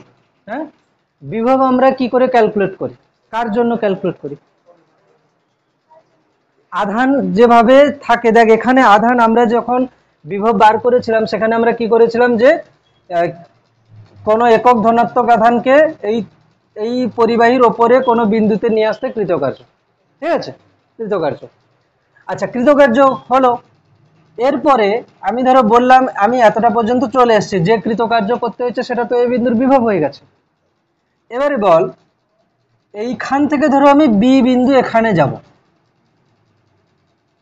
হ্যাঁ, বিভব আমরা কি করে ক্যালকুলেট করি, কার জন্য ক্যালকুলেট করি? আধান যেভাবে থাকে, দেখ এখানে আধান আমরা যখন বিভব বার করেছিলাম সেখানে আমরা কি করেছিলাম যে কোনো একক ধনাত্মক আধানকে এই এই পরিবাহীর ওপরে কোনো বিন্দুতে নিয়ে আসতে কৃতকার্য, ঠিক আছে, কৃতকার্য। আচ্ছা, কৃতকার্য হলো, এরপরে আমি ধরো বললাম আমি এতটা পর্যন্ত চলে এসেছি, যে কৃতকার্য করতে হয়েছে সেটা তো এই বিন্দুর বিভব হয়ে গেছে। এবারে বল এইখান থেকে ধরো আমি বি বিন্দু এখানে যাব,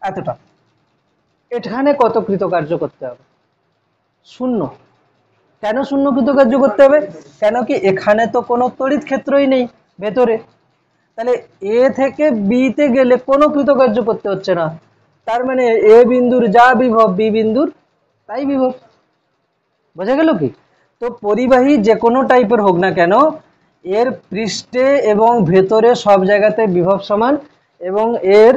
এতটা, এখানে কত কৃতকার্য করতে হবে? শূন্য। কেন শূন্য কৃতকার্য করতে হবে? কেন কি এখানে তো কোনো তড়িৎ ক্ষেত্রই নেই ভেতরে, তাহলে এ থেকে বি তে গেলে কোনো কৃতকার্য করতে হচ্ছে না, তার মানে এ বিন্দুর যা বিভব বি বিন্দুর তাই বিভব। বোঝা গেল কি? তো পরিবাহী যে কোনো টাইপের হোক না কেন, এর পৃষ্ঠে এবং ভেতরে সব জায়গাতে বিভব সমান, এবং এর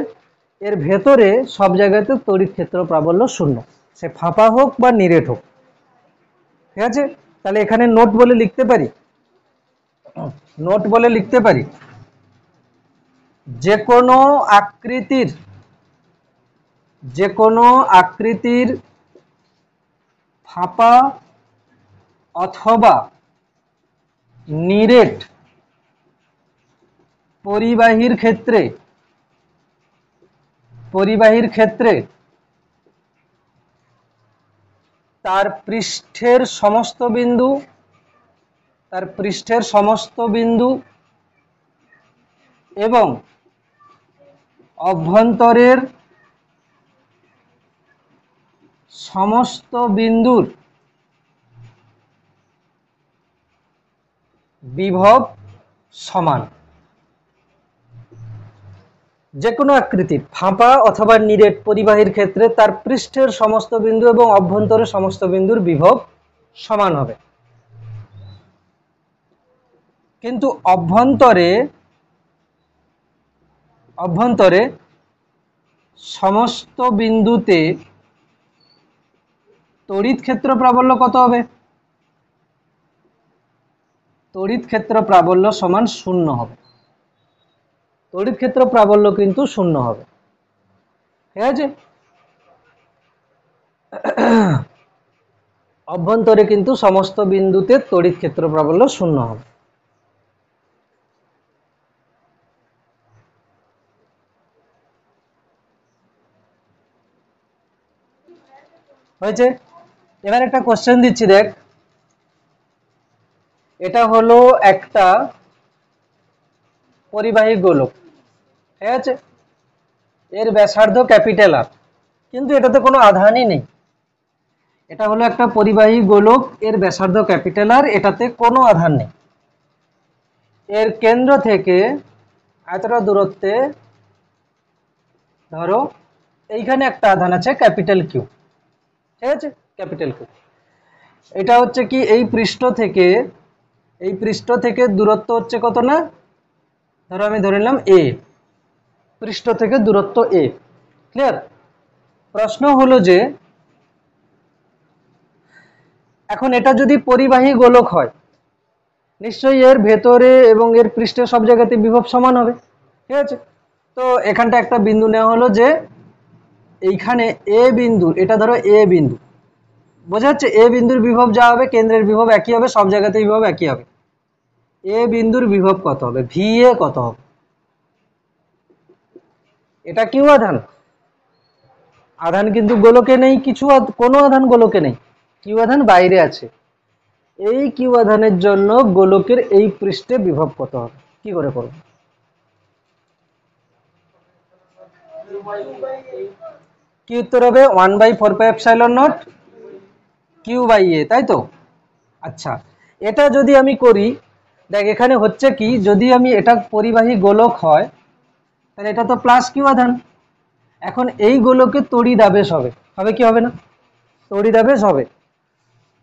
এর ভেতরে সব জায়গাতে তড়িৎ ক্ষেত্র প্রাবল্য শূন্য, সে ফাঁপা হোক বা নিরেট হোক। ঠিক আছে, তাহলে এখানে নোট বলে লিখতে পারি, নোট বলে লিখতে পারি যে কোনো আকৃতির ফাঁপা অথবা নিরেট পরিবাহীর ক্ষেত্রে তার পৃষ্ঠের সমস্ত বিন্দু এবং অভ্যন্তরের সমস্ত বিন্দুর বিভব সমান। যে কোনো আকৃতির ফাঁপা অথবা নিরেট পরিবাহীর ক্ষেত্রে তার পৃষ্ঠের সমস্ত বিন্দু এবং অভ্যন্তরের সমস্ত বিন্দুর বিভব সমান হবে, কিন্তু অভ্যন্তরে সমস্ত বিন্দুতে তড়িৎ ক্ষেত্র প্রাবল্য কত হবে? তড়িৎ ক্ষেত্র প্রাবল্য সমান শূন্য হবে, তড়িৎ ক্ষেত্র প্রাবল্য কিন্তু শূন্য হবে। ঠিক আছে, অভ্যন্তরে কিন্তু সমস্ত বিন্দুতে তড়িৎ ক্ষেত্র প্রাবল্য শূন্য হবে। হয়েছে? এবার একটা কোশ্চেন দিচ্ছি, দেখ এটা হলো একটা পরিবাহী গোলক, ঠিক আছে, এর ব্যাসার্ধ ক্যাপিটাল আর, কিন্তু এটাতে কোনো আধানই নেই। এটা হলো একটা পরিবাহী গোলক, এর ব্যাসার্ধ ক্যাপিটাল আর, এটাতে কোনো আধান নেই। এর কেন্দ্র থেকে এতটা দূরত্বে ধরো এইখানে একটা আধান আছে ক্যাপিটাল কিউ, ঠিক আছে, ক্যাপিটাল কিউ। এটা হচ্ছে কি এই পৃষ্ঠ থেকে দূরত্ব হচ্ছে কত না, ধরো আমি ধরে নিলাম এ, পৃষ্ঠ থেকে দূরত্ব এ। ক্লিয়ার? প্রশ্ন হলো যে এখন এটা যদি পরিবাহী গোলক হয় নিশ্চয়ই এর ভেতরে এবং এর পৃষ্ঠে সব জায়গাতে বিভব সমান হবে, ঠিক আছে। তো এখানটা একটা বিন্দু নেওয়া হলো যে এইখানে এ বিন্দু, এটা ধরো এ বিন্দু, বোঝা যাচ্ছে? এ বিন্দুর বিভব যা হবে কেন্দ্রের বিভব একই হবে, সব জায়গাতে বিভব একই হবে। এ বিন্দুর বিভব কত হবে? ভি এ কত হবে? এটা কিউ আধান, আধান কিন্তু গোলকে নেই, কোনো আধান গোলকে নেই, কিউ আধান বাইরে আছে। এই কিউ আধানের জন্য গোলকের এই পৃষ্ঠে বিভব কত হবে? কি করে করব? কি উত্তর হবে? 1/4πε0 কিউ বাই এ, তাই তো? আচ্ছা, এটা যদি আমি করি, দেখ এখানে হচ্ছে কি, যদি আমি এটা পরিবাহী গোলক হয় তাহলে এটা তো প্লাস কিউ আধান, এখন এই গোলকে তড়িদাবেশ হবে, হবে কি হবে না? তড়িদাবেশ হবে,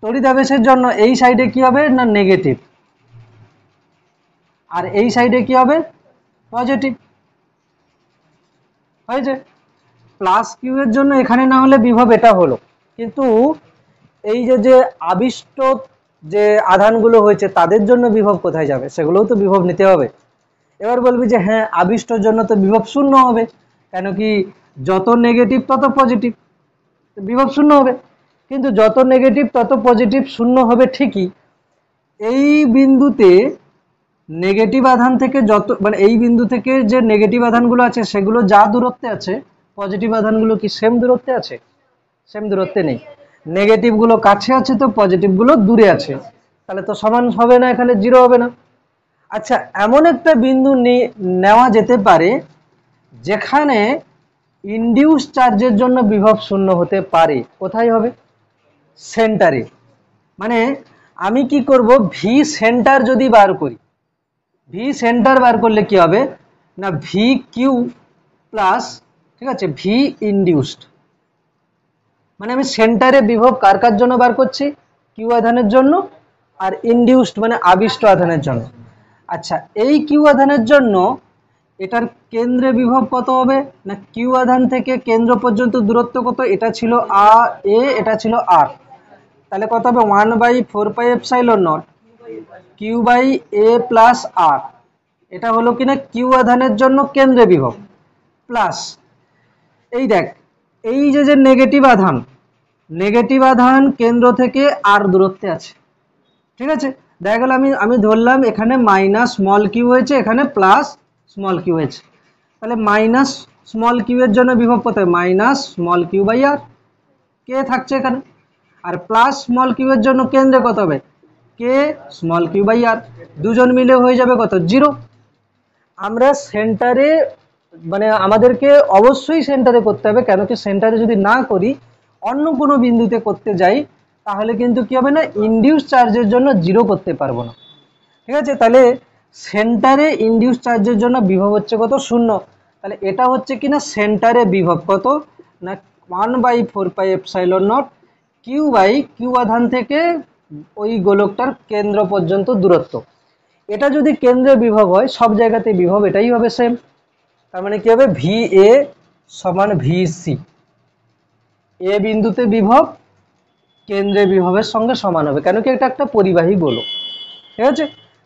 তড়িদাবেশের জন্য এই সাইডে কি হবে না নেগেটিভ, আর এই সাইডে কি হবে? পজিটিভ হয়েছে। প্লাস কিউ এর জন্য এখানে না হলে বিভব এটা হলো, কিন্তু এই যে যে আবিষ্ট যে আধানগুলো হয়েছে তাদের জন্য বিভব কোথায় যাবে, সেগুলোও তো বিভব নিতে হবে। এবার বলবি যে হ্যাঁ আবিষ্টর জন্য তো বিভব শূন্য হবে, কেন কি যত নেগেটিভ তত পজিটিভ, বিভব শূন্য হবে। কিন্তু যত নেগেটিভ তত পজিটিভ শূন্য হবে ঠিকই, এই বিন্দুতে নেগেটিভ আধান থেকে যত মানে এই বিন্দু থেকে যে নেগেটিভ আধানগুলো আছে সেগুলো যা দূরত্বে আছে, পজিটিভ আধানগুলো কি সেম দূরত্বে আছে? সেম দূরত্বে নেই, নেগেটিভ গুলো কাছে আছে তো পজিটিভ গুলো দূরে আছে, তাহলে তো সমান হবে না, এখানে জিরো হবে না। আচ্ছা, এমন একটা বিন্দু নেওয়া যেতে পারে যেখানে ইনডিউস চার্জের জন্য বিভব শূন্য হতে পারে। কোথায় হবে? সেন্টারে। মানে আমি কি করব, ভি সেন্টার যদি বার করি, ভি সেন্টার বার করলে কি হবে না, ভি কিউ প্লাস, ঠিক আছে, ভি ইনডিউসড। মানে আমি সেন্টারে বিভব কার কার জন্য বার করছি, কিউ আধানের জন্য, আর ইনডিউসড মানে আবিষ্ট আধানের জন্য। আচ্ছা, এই কিউ আধানের জন্য এটার কেন্দ্রে বিভব কত হবে না, কিউ আধান থেকে কেন্দ্র পর্যন্ত দূরত্ব কত, এটা ছিল এ, এটা ছিল আর, তাহলে কত হবে 1/4πε0 কিউ বাই এ প্লাস আর, এটা হলো কিনা কিউ আধানের জন্য কেন্দ্রে বিভব, প্লাস এই দেখ এই যে যে নেগেটিভ আধান কেন্দ্র থেকে আর দূরত্বে আছে, ঠিক আছে। দেখা গেল আমি ধরলাম এখানে মাইনাস স্মল কিউ হয়েছে, এখানে প্লাস স্মল কিউ হয়েছে, তাহলে মাইনাস স্মল কিউ এর জন্য বিভব কত হবে, মাইনাস স্মল কিউ বাই আর, কে থাকছে এখানে, আর প্লাস স্মল কিউ এর জন্য কেন্দ্রে কত হবে, কে স্মল কিউ বাই আর, দুজন মিলে হয়ে যাবে কত, জিরো। আমরা সেন্টারে মানে আমাদেরকে অবশ্যই সেন্টারে করতে হবে, কেন কি সেন্টারে যদি না করি অন্য কোনো বিন্দুতে করতে যাই তাহলে কিন্তু কি হবে না, ইনডিউস চার্জের জন্য জিরো করতে পারবো না, ঠিক আছে। তাহলে সেন্টারে ইনডিউস চার্জের জন্য বিভব হচ্ছে কত, শূন্য। তাহলে এটা হচ্ছে কিনা সেন্টারে বিভব কত না 1/4πε0 কিউ বাই কিউ আধান থেকে ওই গোলকটার কেন্দ্র পর্যন্ত দূরত্ব। এটা যদি কেন্দ্রে বিভব হয় সব জায়গাতে বিভব এটাই হবে সেম, তার মানে কি হবে, ভি এ সমান ভি সি, এ বিন্দুতে বিভব কেন্দ্রে বিভবের সঙ্গে সমান হবে, কেন কি এটা একটা পরিবাহী গোলক, ঠিক আছে।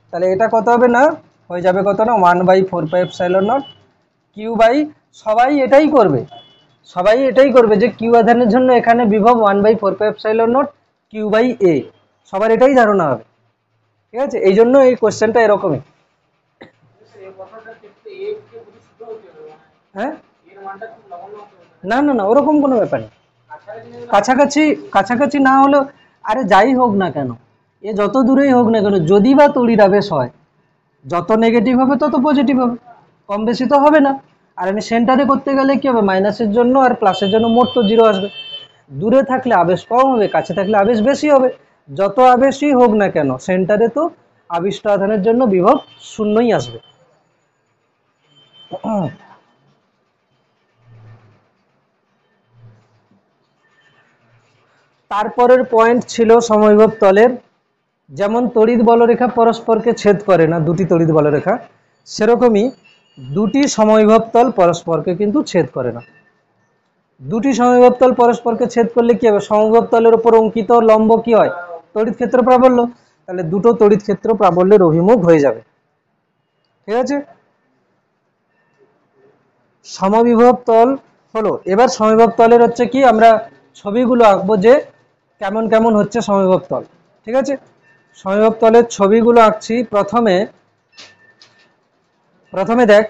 তাহলে এটা কত হবে না, হয়ে যাবে কত না 1/4πε0 কিউ বাই, সবাই এটাই করবে যে কিউ আধানের জন্য এখানে বিভব 1/4πε0 কিউ বাই এ, সবার এটাই ধারণা হবে, ঠিক আছে। এই জন্য এই কোশ্চেনটা এরকমই। হ্যাঁ, না না না, ওরকম কোনো ব্যাপার নেই, কাছাকাছি না হলেও, আরে যাই হোক না কেন, এ যত দূরেই হোক না কেন, যদি বা তড়িৎ আবেশ হয় যত নেগেটিভ হবে তত পজিটিভ হবে, কম বেশি তো হবে না। আর আমি সেন্টারে করতে গেলে কি হবে, মাইনাসের জন্য আর প্লাসের জন্য মোট তো জিরো আসবে, দূরে থাকলে আবেশ কম হবে, কাছে থাকলে আবেশ বেশি হবে, যত আবেশই হোক না কেন সেন্টারে তো আবিষ্ট আধানের জন্য বিভব শূন্যই আসবে। তারপরের পয়েন্ট ছিল সমবিভব তলের, যেমন তড়িৎ বলরেখা পরস্পরকে ছেদ করে না, দুটি তড়িৎ বলরেখা, সেরকমই দুটি সমবিভব তল পরস্পরকে কিন্তু ছেদ করে না। দুটি সমবিভব তল পরস্পরকে ছেদ করলে কি হবে, সমবিভব তলের উপর অঙ্কিত লম্ব কি হয়, তড়িৎ ক্ষেত্র প্রাবল্য, তাহলে দুটো তড়িৎ ক্ষেত্র প্রাবল্যের অভিমুখ হয়ে যাবে, ঠিক আছে। সমবিভব তল হলো, এবার সমবিভব তলের হচ্ছে কি, আমরা ছবিগুলো আঁকবো যে কেমন কেমন হচ্ছে সমবিভব তল, ঠিক আছে। সমবিভব তলের ছবিগুলো আঁকছি। প্রথমে দেখ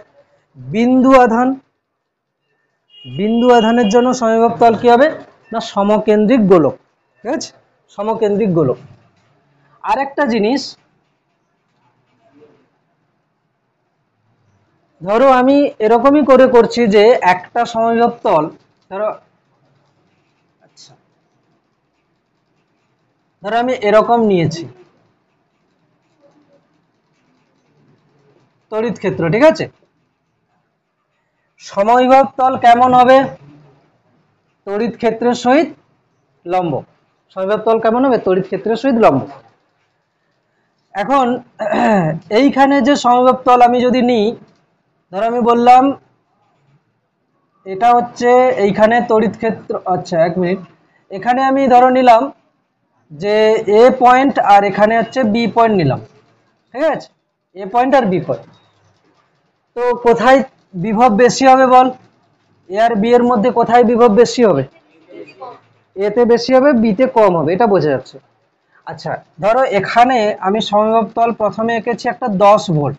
বিন্দু আধানের জন্য সমবিভব তল কি হবে না, সমকেন্দ্রিক গোলক, ঠিক আছে, সমকেন্দ্রিক গোলক। আর একটা জিনিস, ধরো আমি এরকমই করে করছি যে একটা সমবিভব তল, ধরো আচ্ছা ধরো আমি এরকম নিয়েছি তড়িৎ ক্ষেত্র, ঠিক আছে। সমবিভব তল কেমন হবে, তড়িৎ ক্ষেত্রের সহিত লম্ব, সমবিভব তল কেমন হবে, তড়িৎ ক্ষেত্রের সহিত লম্ব। এখন এইখানে যে সমবিভব তল আমি যদি নিই, ধরো আমি বললাম এটা হচ্ছে এইখানে তড়িৎ ক্ষেত্র। আচ্ছা 1 মিনিট, এখানে আমি ধরো নিলাম যে এ পয়েন্ট আর এখানে হচ্ছে বি পয়েন্ট নিলাম, ঠিক আছে, এ পয়েন্ট আর বি পয়েন্ট। তো কোথায় বিভব বেশি হবে বল? এ আর বি এর মধ্যে কোথায় বিভব বেশি হবে? এতে বেশি হবে, বিতে কম হবে, এটা বোঝা যাচ্ছে। আচ্ছা ধরো এখানে আমি সমবিভব তল প্রথমে এঁকেছি একটা 10 ভোল্ট,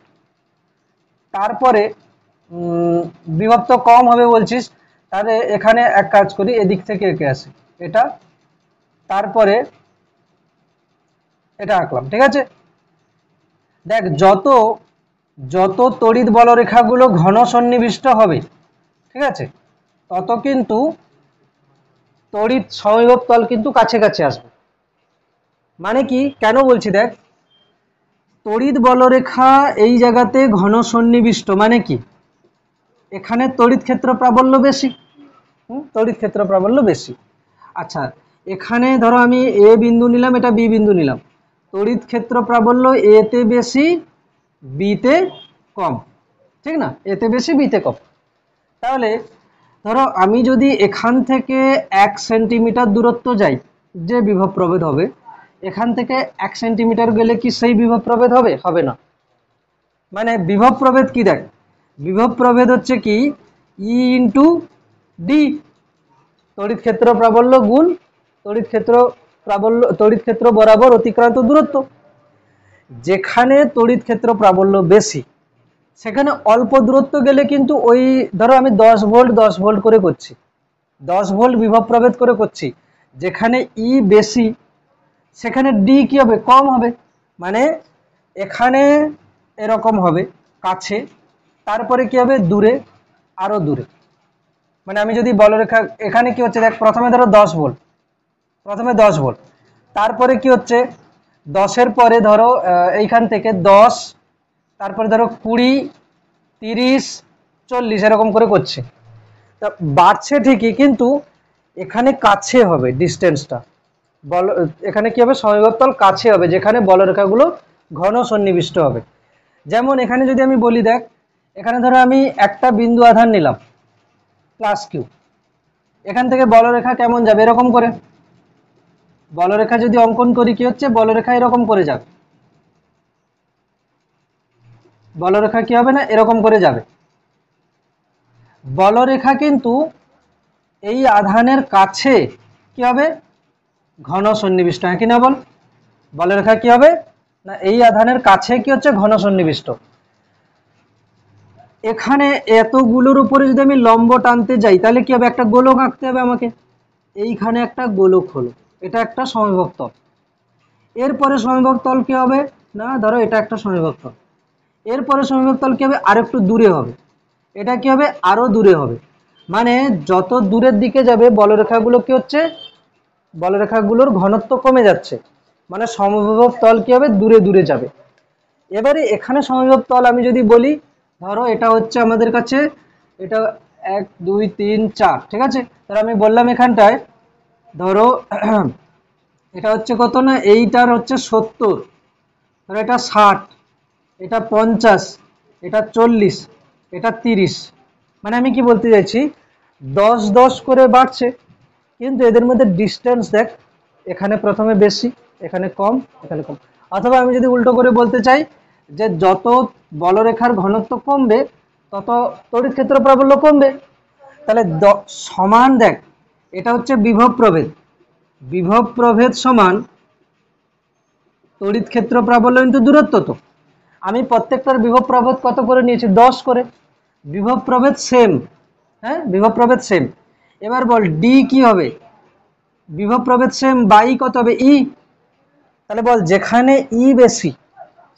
তারপরে বিভব তো কম হবে বলছিস, তাহলে এখানে এক কাজ করি, এদিক থেকে এঁকে আসি এটা, তারপরে এটা আঁকলাম, ঠিক আছে। দেখ যত যত তড়িৎ বলরেখাগুলো ঘন সন্নিবিষ্ট হবে, ঠিক আছে, তত কিন্তু তড়িৎ সমবিভব তল কিন্তু কাছে কাছে আসবে। মানে কি, কেন বলছি দেখ, তড়িৎ বলরেখা এই জায়গাতে ঘন সন্নিবিষ্ট মানে কি, এখানে তড়িৎ ক্ষেত্র প্রাবল্য বেশি, তড়িৎ ক্ষেত্র প্রাবল্য বেশি। আচ্ছা এখানে ধরো আমি এ বিন্দু নিলাম, এটা বি বিন্দু নিলাম, তড়িৎ ক্ষেত্র প্রাবল্য এ তে বেশি বি তে কম, ঠিক না, এতে বেশি বি তে কম। তাহলে ধরো আমি যদি এখান থেকে 1 সেন্টিমিটার দূরত্ব যাই, যে বিভব প্রভেদ হবে, এখান থেকে 1 সেন্টিমিটার গেলে কি সেই বিভব প্রভেদ হবে? হবে না। মানে বিভব প্রভেদ কি দেখ, বিভব প্রভেদ হচ্ছে কি ই ইন্টু ডি, তড়িৎ ক্ষেত্র প্রাবল্য গুণ তড়িৎ ক্ষেত্র প্রাবল্য, তড়িৎ ক্ষেত্র বরাবর অতিক্রান্ত দূরত্ব। যেখানে তড়িৎ ক্ষেত্র প্রাবল্য বেশি, সেখানে অল্প দূরত্ব গেলে কিন্তু ওই ধরো আমি 10 ভোল্ট 10 ভোল্ট করে করছি, 10 ভোল্ট বিভব প্রভেদ করে করছি, যেখানে ই বেশি সেখানে ডি কি হবে? কম হবে। মানে এখানে এরকম হবে কাছে, তারপরে কি হবে? দূরে, আরো দূরে। মানে আমি যদি বলরেখা, এখানে কি হচ্ছে দেখ, প্রথমে ধরো 10 ভোল্ট, প্রথমে 10 ভোল্ট, তারপরে কি হচ্ছে 10-এর পরে ধরো এইখান থেকে 10, তারপরে ধরো 20, 30, 40 এরকম করে করছে, তা বাড়ছে ঠিকই, কিন্তু এখানে কাছে হবে ডিস্টেন্সটা, বল এখানে কি হবে? সমবিভব তল কাছে হবে, যেখানে বলরেখাগুলো ঘন সন্নিবিষ্ট হবে। যেমন এখানে যদি আমি বলি দেখ, এখানে ধরো আমি একটা বিন্দু আধান নিলাম প্লাস কিউ, এখান থেকে বলরেখা কেমন যাবে? এরকম করে বলরেখা যদি অঙ্কন করি কি হচ্ছে, বলরেখা এরকম করে যাবে, বলরেখা কি হবে না, এরকম করে যাবে। বলরেখা কিন্তু এই আধানের কাছে কি হবে? ঘন সন্নিবিষ্ট, হ্যাঁ কি না বল? বলরেখা কি হবে না, এই আধানের কাছে কি হচ্ছে? ঘন সন্নিবিষ্ট। এখানে এতগুলোর উপরে যদি আমি লম্ব টানতে যাই, তাহলে কি হবে? একটা গোলক আঁকতে হবে আমাকে, এইখানে একটা গোলক হলো, এটা একটা সমবিভব তল। এরপরে সমবিভব তল কি হবে না, ধরো এটা একটা সমবিভব তল, এরপরে সমবিভব তল কি হবে? আর একটু দূরে হবে, এটা কি হবে? আরো দূরে হবে। মানে যত দূরের দিকে যাবে বলরেখাগুলো কি হচ্ছে? বলরেখাগুলোর ঘনত্ব কমে যাচ্ছে, মানে সমবিভব তল কি হবে? দূরে দূরে যাবে। এবারে এখানে সমবিভব তল আমি যদি বলি, ধরো এটা হচ্ছে আমাদের কাছে, এটা 1 2 3 4, ঠিক আছে, তাহলে আমি বললাম এখানটায় ধরো এটা হচ্ছে কত না, এইটার হচ্ছে 70, ধরো এটা 60, এটা 50, এটা 40, এটা 30। মানে আমি কি বলতে চাইছি, 10 10 করে বাড়ছে, কিন্তু এদের মধ্যে ডিস্টেন্স দেখ, এখানে প্রথমে বেশি, এখানে কম, এখানে কম। অথবা আমি যদি উল্টো করে বলতে চাই যে যত বলরেখার ঘনত্ব কমবে তত তড়িৎ ক্ষেত্র প্রাবল্য কমবে। তাহলে সমান দেখ, এটা হচ্ছে বিভব প্রভেদ, বিভব প্রভেদ সমান তড়িৎ ক্ষেত্র প্রাবল্য ইন্টু দূরত্ব। তো আমি প্রত্যেকটার বিভব প্রভেদ কত করে নিয়েছি? 10 করে। বিভব প্রভেদ সেম, হ্যাঁ বিভব প্রভেদ সেম। এবার বল ডি কি হবে? বিভব প্রভেদ সেম, বাই কত হবে? ই। তাহলে বল যেখানে ই বেশি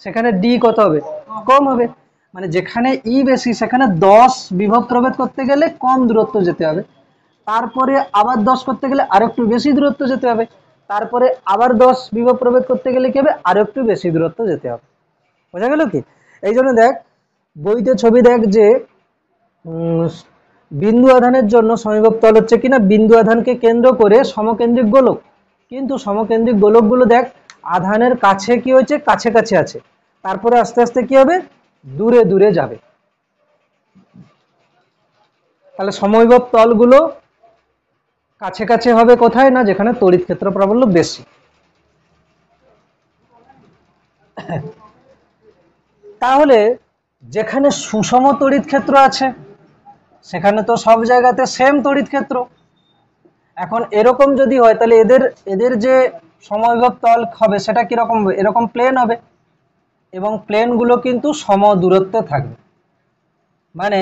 সেখানে ডি কত হবে? কম হবে। মানে যেখানে ই বেশি সেখানে 10 বিভব প্রভেদ করতে গেলে কম দূরত্ব যেতে হবে, তারপরে আবার 10 করতে গেলে আর একটু বেশি দূরত্ব যেতে হবে, তারপরে আবার 10 বিভব প্রভেদ করতে গেলে কি হবে? আর একটু বেশি দূরত্ব যেতে হবে। বোঝা গেল কি? এই জন্য দেখ বইতে ছবি দেখ যে বিন্দু আধানের জন্য সমবিভব তল হচ্ছে কিনা বিন্দু আধানকে কেন্দ্র করে সমকেন্দ্রিক গোলক, কিন্তু সমকেন্দ্রিক গোলকগুলো দেখ আধানের কাছে কি হয়েছে? কাছে কাছে আছে, তারপরে আস্তে আস্তে কি হবে? দূরে দূরে যাবে। তাহলে সমবিভব তলগুলো কাছে কাছে হবে কোথায় না, যেখানে তড়িৎ ক্ষেত্র প্রাবল্য বেশি। তাহলে যেখানে সুষম তড়িৎ ক্ষেত্র আছে সেখানে তো সব জায়গাতে সেম তড়িৎ ক্ষেত্র। এখন এরকম যদি হয় তাহলে এদের এদের যে সমবিভব তল হবে সেটা কিরকম হবে, এরকম প্লেন হবে এবং প্লেনগুলো কিন্তু সম দূরত্বে থাকবে। মানে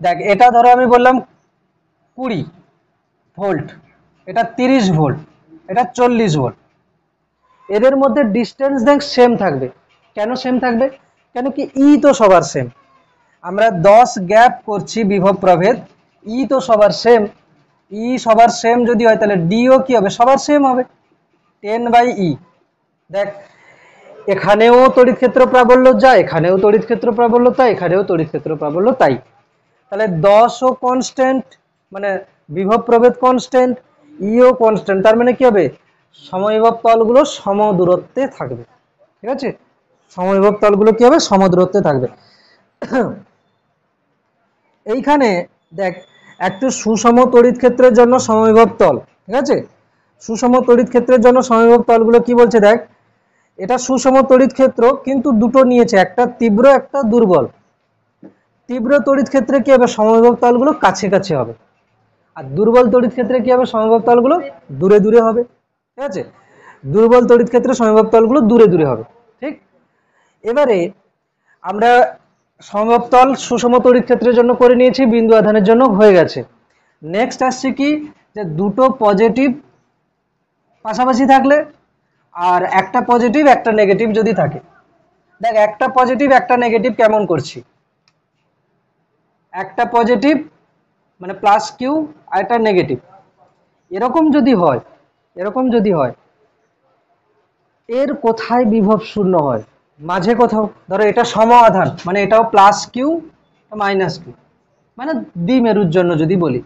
দেখ, এটা ধরো আমি বললাম 20 ভোল্ট, এটা 30 ভোল্ট, এটা 40 ভোল্ট, এদের মধ্যে ডিস্টেন্স দেখ সেম থাকবে। কেন সেম থাকবে? কেন কি ই তো সবার সেম। আমরা 10 গ্যাপ করছি বিভব প্রভেদ, ই তো সবার সেম। ই সবার সেম যদি হয় তাহলে ডিও কি হবে, সবার সেম হবে 10/E। দেখ, এখানেও তড়িৎ ক্ষেত্র প্রাবল্য যা, এখানেও তড়িৎ ক্ষেত্র প্রাবল্য তাই, এখানেও তড়িৎ ক্ষেত্র প্রাবল্য তাই। তাহলে 10 ও কনস্ট্যান্ট, মানে বিভব প্রভেদ কনস্ট্যান্ট, ইও কনস্ট্যান্ট, তার মানে কি হবে, সমবিভব তলগুলো সম দূরত্বে থাকবে। ঠিক আছে, সমবিভব তলগুলো কি হবে, সম দূরত্বে থাকবে। এইখানে দেখ, একটা সুষম তড়িৎ ক্ষেত্রের জন্য সমবিভব তল, ঠিক আছে, সুষম তড়িৎ ক্ষেত্রের জন্য সমবিভব তলগুলো কি বলছে দেখ, এটা সুষম তড়িৎ ক্ষেত্র কিন্তু দুটো নিয়েছে, একটা তীব্র একটা দুর্বল। তীব্র তড়িৎ ক্ষেত্রে কি হবে, সমবিভব তলগুলো কাছে কাছে হবে, আর দুর্বল তড়িৎ ক্ষেত্রে কি হবে, সমবিভব তলগুলো দূরে দূরে হবে। ঠিক আছে, দুর্বল তড়িৎ ক্ষেত্রে সমবিভব তলগুলো দূরে দূরে হবে। ঠিক, এবারে আমরা সমবিভব তল সুষম তড়িৎ ক্ষেত্রের জন্য করে নিয়েছি, বিন্দু আধানের জন্য হয়ে গেছে। নেক্সট আসছে কি, যে দুটো পজিটিভ পাশাপাশি থাকলে আর একটা পজিটিভ একটা নেগেটিভ যদি থাকে। দেখ, একটা পজিটিভ একটা নেগেটিভ কেমন করছি, একটা পজিটিভ মানে প্লাস কিউ আর একটা নেগেটিভ, এরকম যদি হয়, এরকম যদি হয়, এর কোথায় বিভব শূন্য হয়, মাঝে কোথাও। ধরো এটা সম আধান, মানে এটাও প্লাস কিউ মাইনাস কিউ, মানে দ্বিমেরুর জন্য যদি বলি,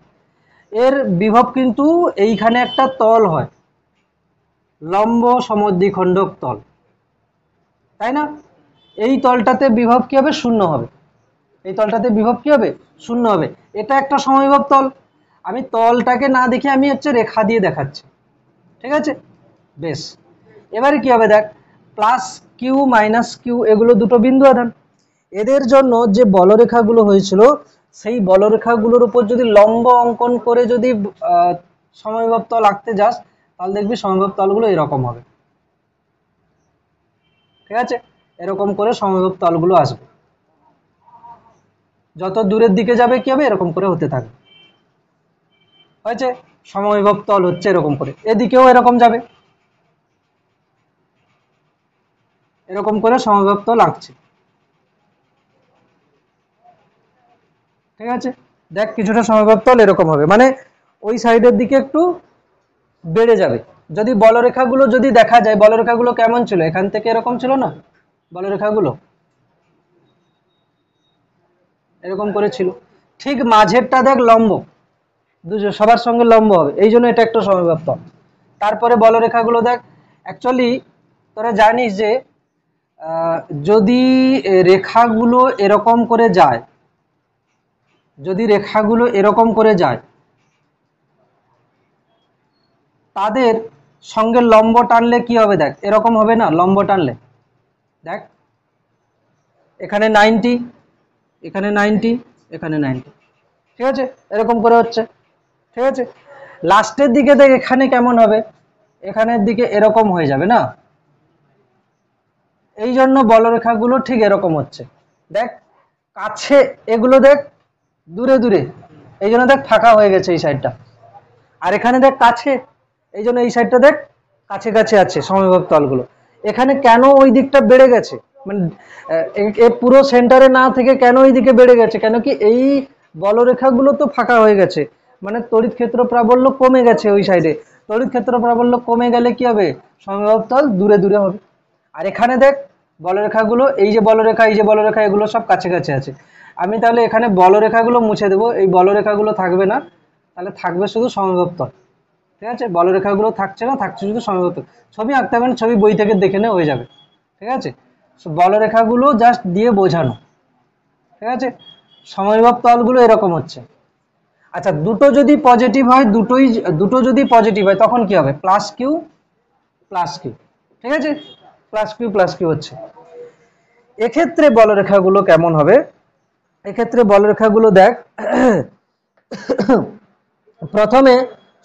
এর বিভব কিন্তু এইখানে একটা তল হয়, লম্ব সমদ্বিখণ্ডক তল, তাই না? এই তলটাতে বিভব কি হবে, শূন্য হবে। এই তলটাতে বিভব কি হবে, শূন্য হবে। এটা একটা সমবিভব তল, আমি তলটাকে না দেখে আমি হচ্ছে রেখা দিয়ে দেখাচ্ছি। ঠিক আছে, বেশ। এবারে কি হবে দেখ, প্লাস কিউ মাইনাস কিউ এগুলো দুটো বিন্দু আধান, এদের জন্য যে বলরেখাগুলো হয়েছিল সেই বলরেখাগুলোর উপর যদি লম্ব অঙ্কন করে যদি সমবিভব তল আঁকতে যাস তাহলে দেখবি সমবিভব তলগুলো এরকম হবে। ঠিক আছে, এরকম করে সমবিভব তলগুলো আসবে, যত দূরের দিকে যাবে কি হবে, এরকম করে হতে থাকবে। হয়েছে, সমবিভব তল হচ্ছে এরকম করে, এদিকেও এরকম যাবে, এরকম করে সমবিভব তল আঁকছে। ঠিক আছে, দেখ কিছুটা সমবিভব তল এরকম হবে, মানে ওই সাইডের দিকে একটু বেড়ে যাবে। যদি বলরেখাগুলো যদি দেখা যায়, বলরেখাগুলো কেমন ছিল, এখান থেকে এরকম ছিল না, বলরেখাগুলো এরকম করে ছিল, ঠিক মাঝেরটা দেখ লম্ব, দুজন সবার সঙ্গে লম্ব হবে, এই জন্য এটা একটা সমবিভব তল। তারপরে বলরেখাগুলো দেখ, অ্যাকচুয়ালি তোরা জানিস যে যদি রেখাগুলো এরকম করে যায়, যদি রেখাগুলো এরকম করে যায়, তাদের সঙ্গে লম্ব টানলে কি হবে দেখ, এরকম হবে না, লম্ব টানলে দেখ, এখানে 90, এখানে 90, এখানে 90, ঠিক আছে, এরকম করে হচ্ছে। ঠিক আছে, লাস্টের দিকে দেখ এখানে কেমন হবে, এখানের দিকে এরকম হয়ে যাবে না, এই জন্য বলরেখাগুলো ঠিক এরকম হচ্ছে। দেখ কাছে এগুলো দেখ দূরে দূরে, এই জন্য দেখ ফাঁকা হয়ে গেছে এই সাইডটা, আর এখানে দেখ কাছে, এই জন্য এই সাইডটা দেখ কাছে কাছে আছে সমবিভব তলগুলো। এখানে কেন ওই দিকটা বেড়ে গেছে, মানে পুরো সেন্টারে না থেকে কেন ওই দিকে বেড়ে গেছে, কেন কি এই বলরেখাগুলো তো ফাঁকা হয়ে গেছে, মানে তড়িৎ ক্ষেত্র প্রাবল্য কমে গেছে ওই সাইডে। তড়িৎ ক্ষেত্র প্রাবল্য কমে গেলে কি হবে, সমবিভব তল দূরে দূরে হবে। আর এখানে দেখ বলরেখাগুলো, এই যে বলরেখা, এই যে বলরেখা, এগুলো সব কাছে কাছে আছে। আমি তাহলে এখানে বলরেখাগুলো মুছে দেবো, এই বলরেখাগুলো থাকবে না, তাহলে থাকবে শুধু সমবিভব তল। ঠিক আছে, বলরেখাগুলো থাকছে না, থাকছে শুধু সমবিভব তল। ছবি আঁকতে হবে না, ছবি বই থেকে দেখে নে হয়ে যাবে। ঠিক আছে, বলরেখাগুলো জাস্ট দিয়ে বোঝানো। ঠিক আছে, সমবিভব তলগুলো এরকম হচ্ছে, আচ্ছা দুটো যদি পজিটিভ হয়, দুটো যদি পজিটিভ হয় তখন কি হবে? প্লাস কিউ প্লাস কিউ, ঠিক আছে, প্লাস কিউ প্লাস কিউ হচ্ছে। এক্ষেত্রে বলরেখাগুলো কেমন হবে? এক্ষেত্রে বলরেখাগুলো দেখ, প্রথমে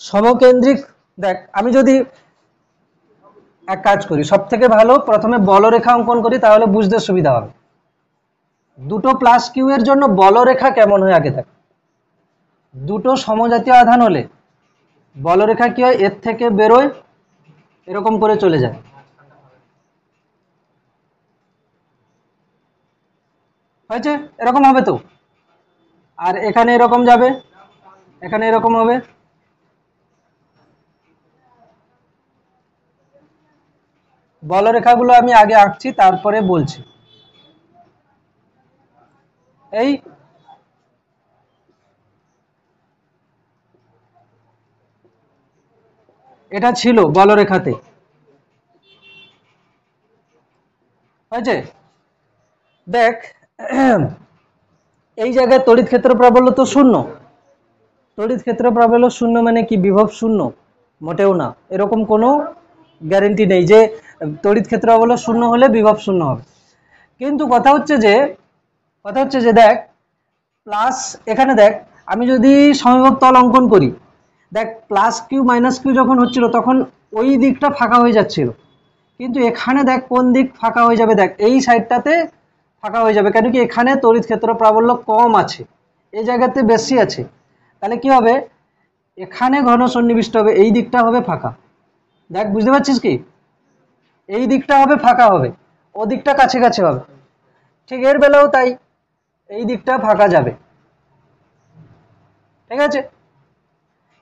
সমকেন্দ্রিক, দেখ আমি যদি এক কাজ করি, সব থেকে ভালো প্রথমে বলরেখা অঙ্কন করি, তাহলে বুঝতে সুবিধা হবে। দুটো প্লাস কিউ এর জন্য বলরেখা কেমন হয় আগে দেখ। দুটো সমজাতীয় আধান হলে বলরেখা কি হয়? এর থেকে বেরোয়, এরকম করে চলে যায়, হয়েছে, এরকম হবে তো। আর এখানে এরকম যাবে, এখানে এরকম হবে। বলরেখাগুলো আমি আগে আঁকছি, তারপরে বলছি। এই এটা ছিল বলরেখাতে, হয়েছে। দেখ এই জায়গায় তড়িৎ ক্ষেত্র প্রাবল্য তো শূন্য। তড়িৎ ক্ষেত্র প্রাবল্য শূন্য মানে কি? বিভব শূন্য? মোটেও না, এরকম কোনো গ্যারেন্টি নেই যে তড়িৎ ক্ষেত্র প্রাবল্য শূন্য হলে বিভব শূন্য হবে। কিন্তু কথা হচ্ছে যে দেখ প্লাস, এখানে দেখ আমি যদি সমবিভব তল অঙ্কন করি, দেখ প্লাস কিউ মাইনাস কিউ যখন হচ্ছিল তখন ওই দিকটা ফাঁকা হয়ে যাচ্ছিল, কিন্তু এখানে দেখ কোন দিক ফাঁকা হয়ে যাবে, দেখ এই সাইডটাতে ফাঁকা হয়ে যাবে, কেন কি এখানে তড়িৎ ক্ষেত্র প্রাবল্য কম আছে, এই জায়গাতে বেশি আছে। তাহলে কি হবে? এখানে ঘন সন্নিবিষ্ট হবে, এই দিকটা হবে ফাঁকা। দেখ বুঝতে পারছিস কি? এই দিকটা হবে ফাঁকা হবে, ও দিকটা কাছে কাছে হবে। ঠিক এর বেলাও তাই, এই দিকটা ফাঁকা যাবে, ঠিক আছে।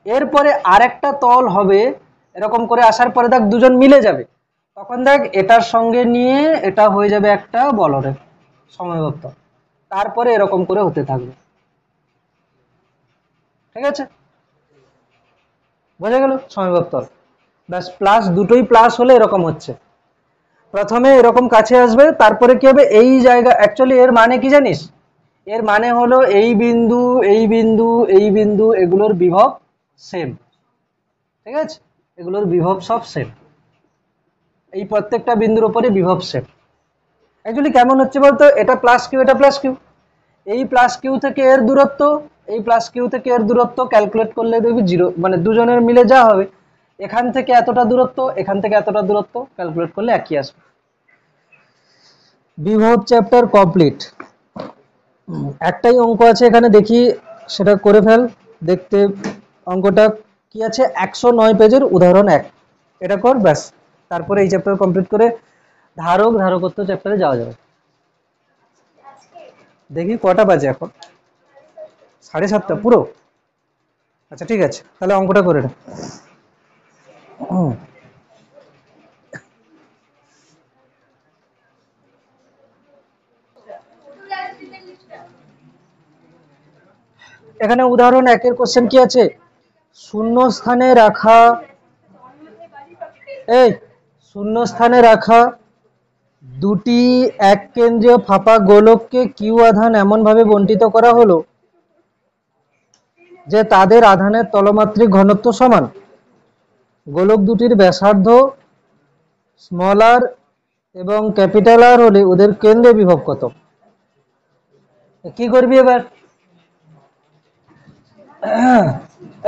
এরপরে আরেকটা তল হবে, এরকম করে আসার পরে দেখ দুজন মিলে যাবে, তখন দেখ এটার সঙ্গে নিয়ে এটা হয়ে যাবে একটা বলরেখা, সমবিভব তল। তারপরে এরকম করে হতে থাকবে, ঠিক আছে, বোঝা গেল সমবিভব তল। ব্যাস, প্লাস দুটোই প্লাস হলে এরকম হচ্ছে, প্রথমে এরকম কাছে আসবে, তারপরে কি হবে? এই জায়গা, অ্যাকচুয়ালি এর মানে কি জানিস? এর মানে হলো এই বিন্দু, এই বিন্দু, এই বিন্দু, এগুলোর বিভব সেম, ঠিক আছে, এগুলোর বিভব সব সেম, এই প্রত্যেকটা বিন্দুর উপরে বিভব সেম। অ্যাকচুয়ালি কেমন হচ্ছে বলতো? এটা প্লাস কিউ, এটা প্লাস কিউ, এই প্লাস কিউ থেকে এর দূরত্ব, এই প্লাস কিউ থেকে এর দূরত্ব ক্যালকুলেট করলে দেখবি জিরো, মানে দুজনের মিলে যা হবে, এখান থেকে এতটা দূরত্ব, এখান থেকে এতটা দূরত্ব ক্যালকুলেট করলে একই আসবে। বিভব চ্যাপ্টার কমপ্লিট। একটাই অঙ্ক আছে এখানে, দেখি সেটা করে ফেল। দেখতে অঙ্কটা কি আছে? 109 পেজের উদাহরণ 1, এটা কর, ব্যাস। তারপরে এই চ্যাপ্টার কমপ্লিট করে ধারকত্ব চ্যাপ্টারে যাওয়া যাবে। দেখি কটা বাজে এখন, 7:30 পুরো। আচ্ছা ঠিক আছে, তাহলে অঙ্কটা করে নাও। এখানে উদাহরণ 1-এর কোশ্চেন কি আছে? শূন্য স্থানে রাখা, এই শূন্য স্থানে রাখা দুটি এক কেন্দ্রীয় ফাঁপা গোলককে কিউ আধান এমন ভাবে বণ্টিত করা হলো যে তাদের আধানের তলমাত্রিক ঘনত্ব সমান। গোলক দুটির ব্যাসার্ধ স্মল আর এবং ক্যাপিটাল আর হলে ওদের কেন্দ্রে বিভব কত? কি করবি এবার?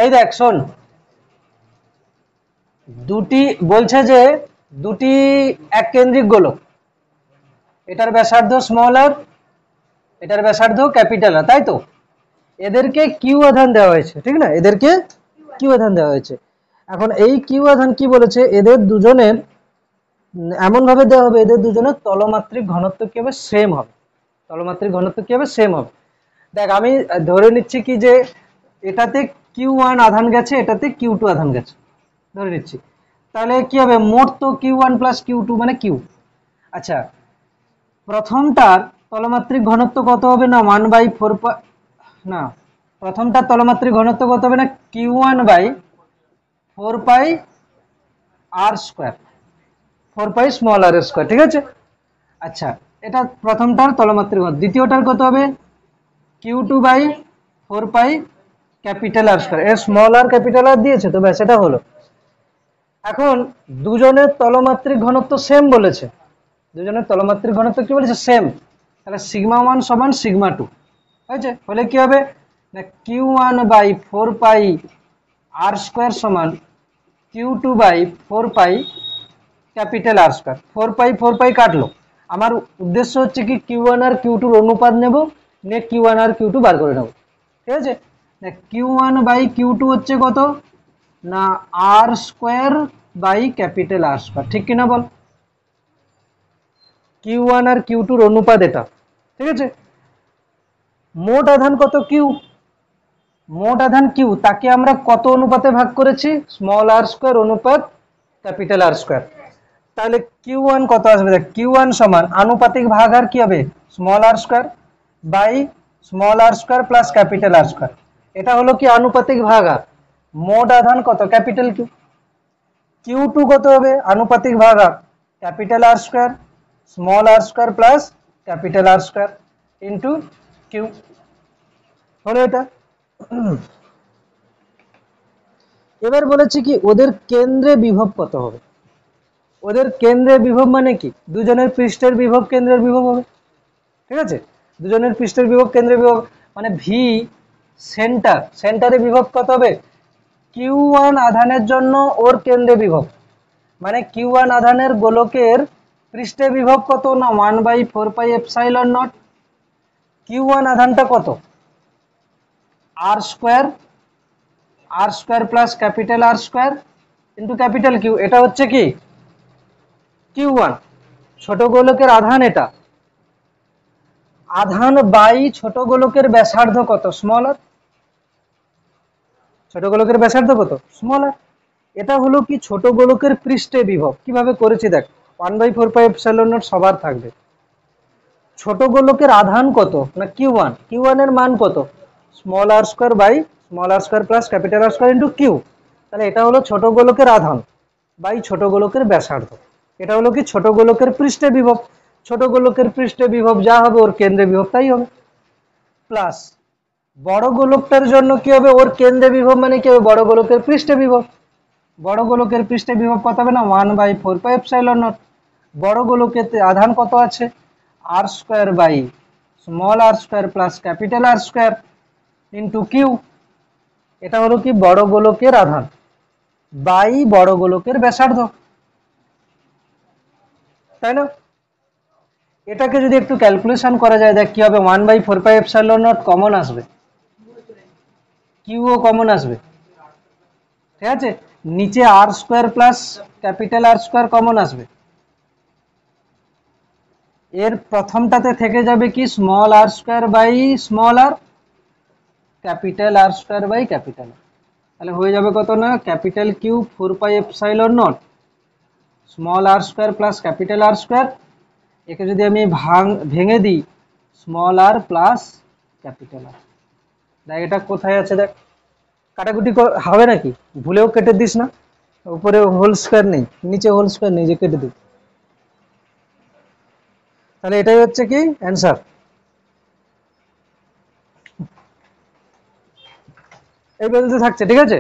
এই দেখ শোন, দুটি বলছে যে দুটি এক কেন্দ্রিক গোলক, এটার ব্যাসার্ধ স্মল আর, এটার ব্যাসার্ধ ক্যাপিটাল আর, তাই তো? এদেরকে কিউ আধান দেওয়া হয়েছে, ঠিক না? এদেরকে কিউ আধান দেওয়া হয়েছে। এখন এই কিউ আধান কি বলেছে? এদের দুজনের এমন ভাবে দেওয়া হবে, এদের দুজনের তলমাত্রিক ঘনত্ব কি হবে? সেম হবে। তলমাত্রিক ঘনত্ব কি হবে? সেম হবে। দেখ আমি ধরে নিচ্ছি কি যে এটাতে Q1 আধান গেছে, এটাতে Q2 আধান গেছে, ধরে নিচ্ছি। তাহলে কি হবে? মোট তো Q1 প্লাস Q2 মানে Q। আচ্ছা, প্রথমটার তলমাত্রিক ঘনত্ব কত হবে? না 1/4, না, প্রথমটার তলমাত্রিক ঘনত্ব কত হবে? না Q1/4 পাই আর স্কোয়ার, 4 পাই স্মল আর স্কোয়ার, ঠিক আছে। আচ্ছা, এটা প্রথমটার তলমাত্রিক ঘনত্ব। দ্বিতীয়টার কত হবে? Q2/4 pi capital R square, এর স্মল আর ক্যাপিটাল আর দিয়েছে তো, ব্যাস এটা হলো। এখন দুজনের তলমাত্রিক ঘনত্ব সেম বলেছে, দুজনের তলমাত্রিক ঘনত্ব কি বলেছে, সেম। তাহলে সিগমা ওয়ান সমান সিগমা টু হয়েছে, হলে কি হবে না Q one by four pi R square সমান Q two by four pi capital R square. Four pi কাটলো, আমার উদ্দেশ্য হচ্ছে কি কিউ ওয়ান আর কিউ টুর অনুপাত নেব, নিয়ে কিউ ওয়ান আর কিউ টু বার করে নেবো, ঠিক আছে। Q one by Q two হচ্ছে কত না R square by capital R square, ঠিক কিনা বল। কিউ ওয়ান আর কিউ টুর অনুপাত এটা, ঠিক আছে। মোট আধান কত কিউ, মোট আধান কিউ, তাকে আমরা কত অনুপাতে ভাগ করেছি, স্মল আর স্কোয়ার অনুপাত ক্যাপিটাল আর স্কোয়ার। তাহলে কিউ ওয়ান কত আসবে, দেখ কিউ ওয়ান সমান আনুপাতিক ভাগ আর কি হবে, small R square by small R square plus capital R square. এটা হলো কি আনুপাতিক ভাগ আর। মোট আধান কত ক্যাপিটাল কিউ, কিউ টু কত হবে আনুপাতিক ভাগ আর ক্যাপিটাল আর স্কোয়ার স্মল আর square plus capital R square into Q, হলো এটা। এবার বলেছি কি ওদের কেন্দ্রে বিভব কত হবে, ওদের কেন্দ্রে বিভব মানে কি দুজনের পৃষ্ঠের বিভব কেন্দ্রের বিভব হবে, ঠিক আছে। দুজনের পৃষ্ঠের বিভব কেন্দ্রের বিভব মানে ভি সেন্টার, সেন্টারে বিভব কত হবে, কিউ ওয়ান আধানের জন্য ওর কেন্দ্রে বিভব, মানে কিউ ওয়ান আধানের গোলকের পৃষ্ঠে বিভব কত না 1/4 এপসাইলন নট। কিউ ওয়ান আধানটা কত R square plus capital R square into capital Q, এটা হচ্ছে কি কিউ ওয়ান, ছোট গোলকের আধান এটা, আধান বাই ছোট গোলকের ব্যাসার্ধ কত স্মল আর, ছোট গোলকের ব্যাসার্ধ কত স্মল আর। এটা হলো কি ছোট গোলকের পৃষ্ঠে বিভব, কিভাবে করেছি দেখ 1/4 সবার থাকবে। ছোট গোলকের আধান কত না কিউ ওয়ান, কিউ ওয়ান এর মান কত small R square by small R square plus capital R square into q. তাহলে এটা হলো ছোট গোলকের আধান বাই ছোট গোলকের ব্যাসার্ধ, এটা হলো কি ছোট গোলকের পৃষ্ঠে বিভব, ছোট গোলকের পৃষ্ঠে বিভব যা হবে ওর কেন্দ্রে বিভব তাই হবে, প্লাস বড় গোলকটার জন্য কি হবে ওর কেন্দ্রে বিভব মানে কি হবে বড় গোলকের পৃষ্ঠে বিভব, বড় গোলকের পৃষ্ঠে বিভব কত হবে না 1/4 বড় গোলকের আধান কত আছে R square by small R square plus capital R square into Q, এটা হলো কি বড় গোলকের আধান বাই বড় গোলকের ব্যাসার্ধ, তাই না। এটাকে যদি একটু ক্যালকুলেশন করা যায় দেখ কি হবে 1/4 কমন আসবে, কিউও কমন আসবে, ঠিক আছে। নিচে R square plus capital R square common আসবে, এর প্রথমটাতে থেকে যাবে কি small R square by small R capital R square by capital, তাহলে হয়ে যাবে কত না ক্যাপিটাল কিউ 4πε0 স্মল আর square plus capital R square, একে যদি আমি ভেঙে দিই small R plus capital R, দেখ এটা কোথায় আছে দেখ, কাটাকুটি হবে নাকি, ভুলেও কেটে দিস না, উপরে হোল স্কোয়ার নেই নিচে হোল স্কোয়ার নেই যে কেটে দিই, তাহলে এটাই হচ্ছে কি অ্যান্সার। এই পর্যন্ত থাকছে, ঠিক আছে।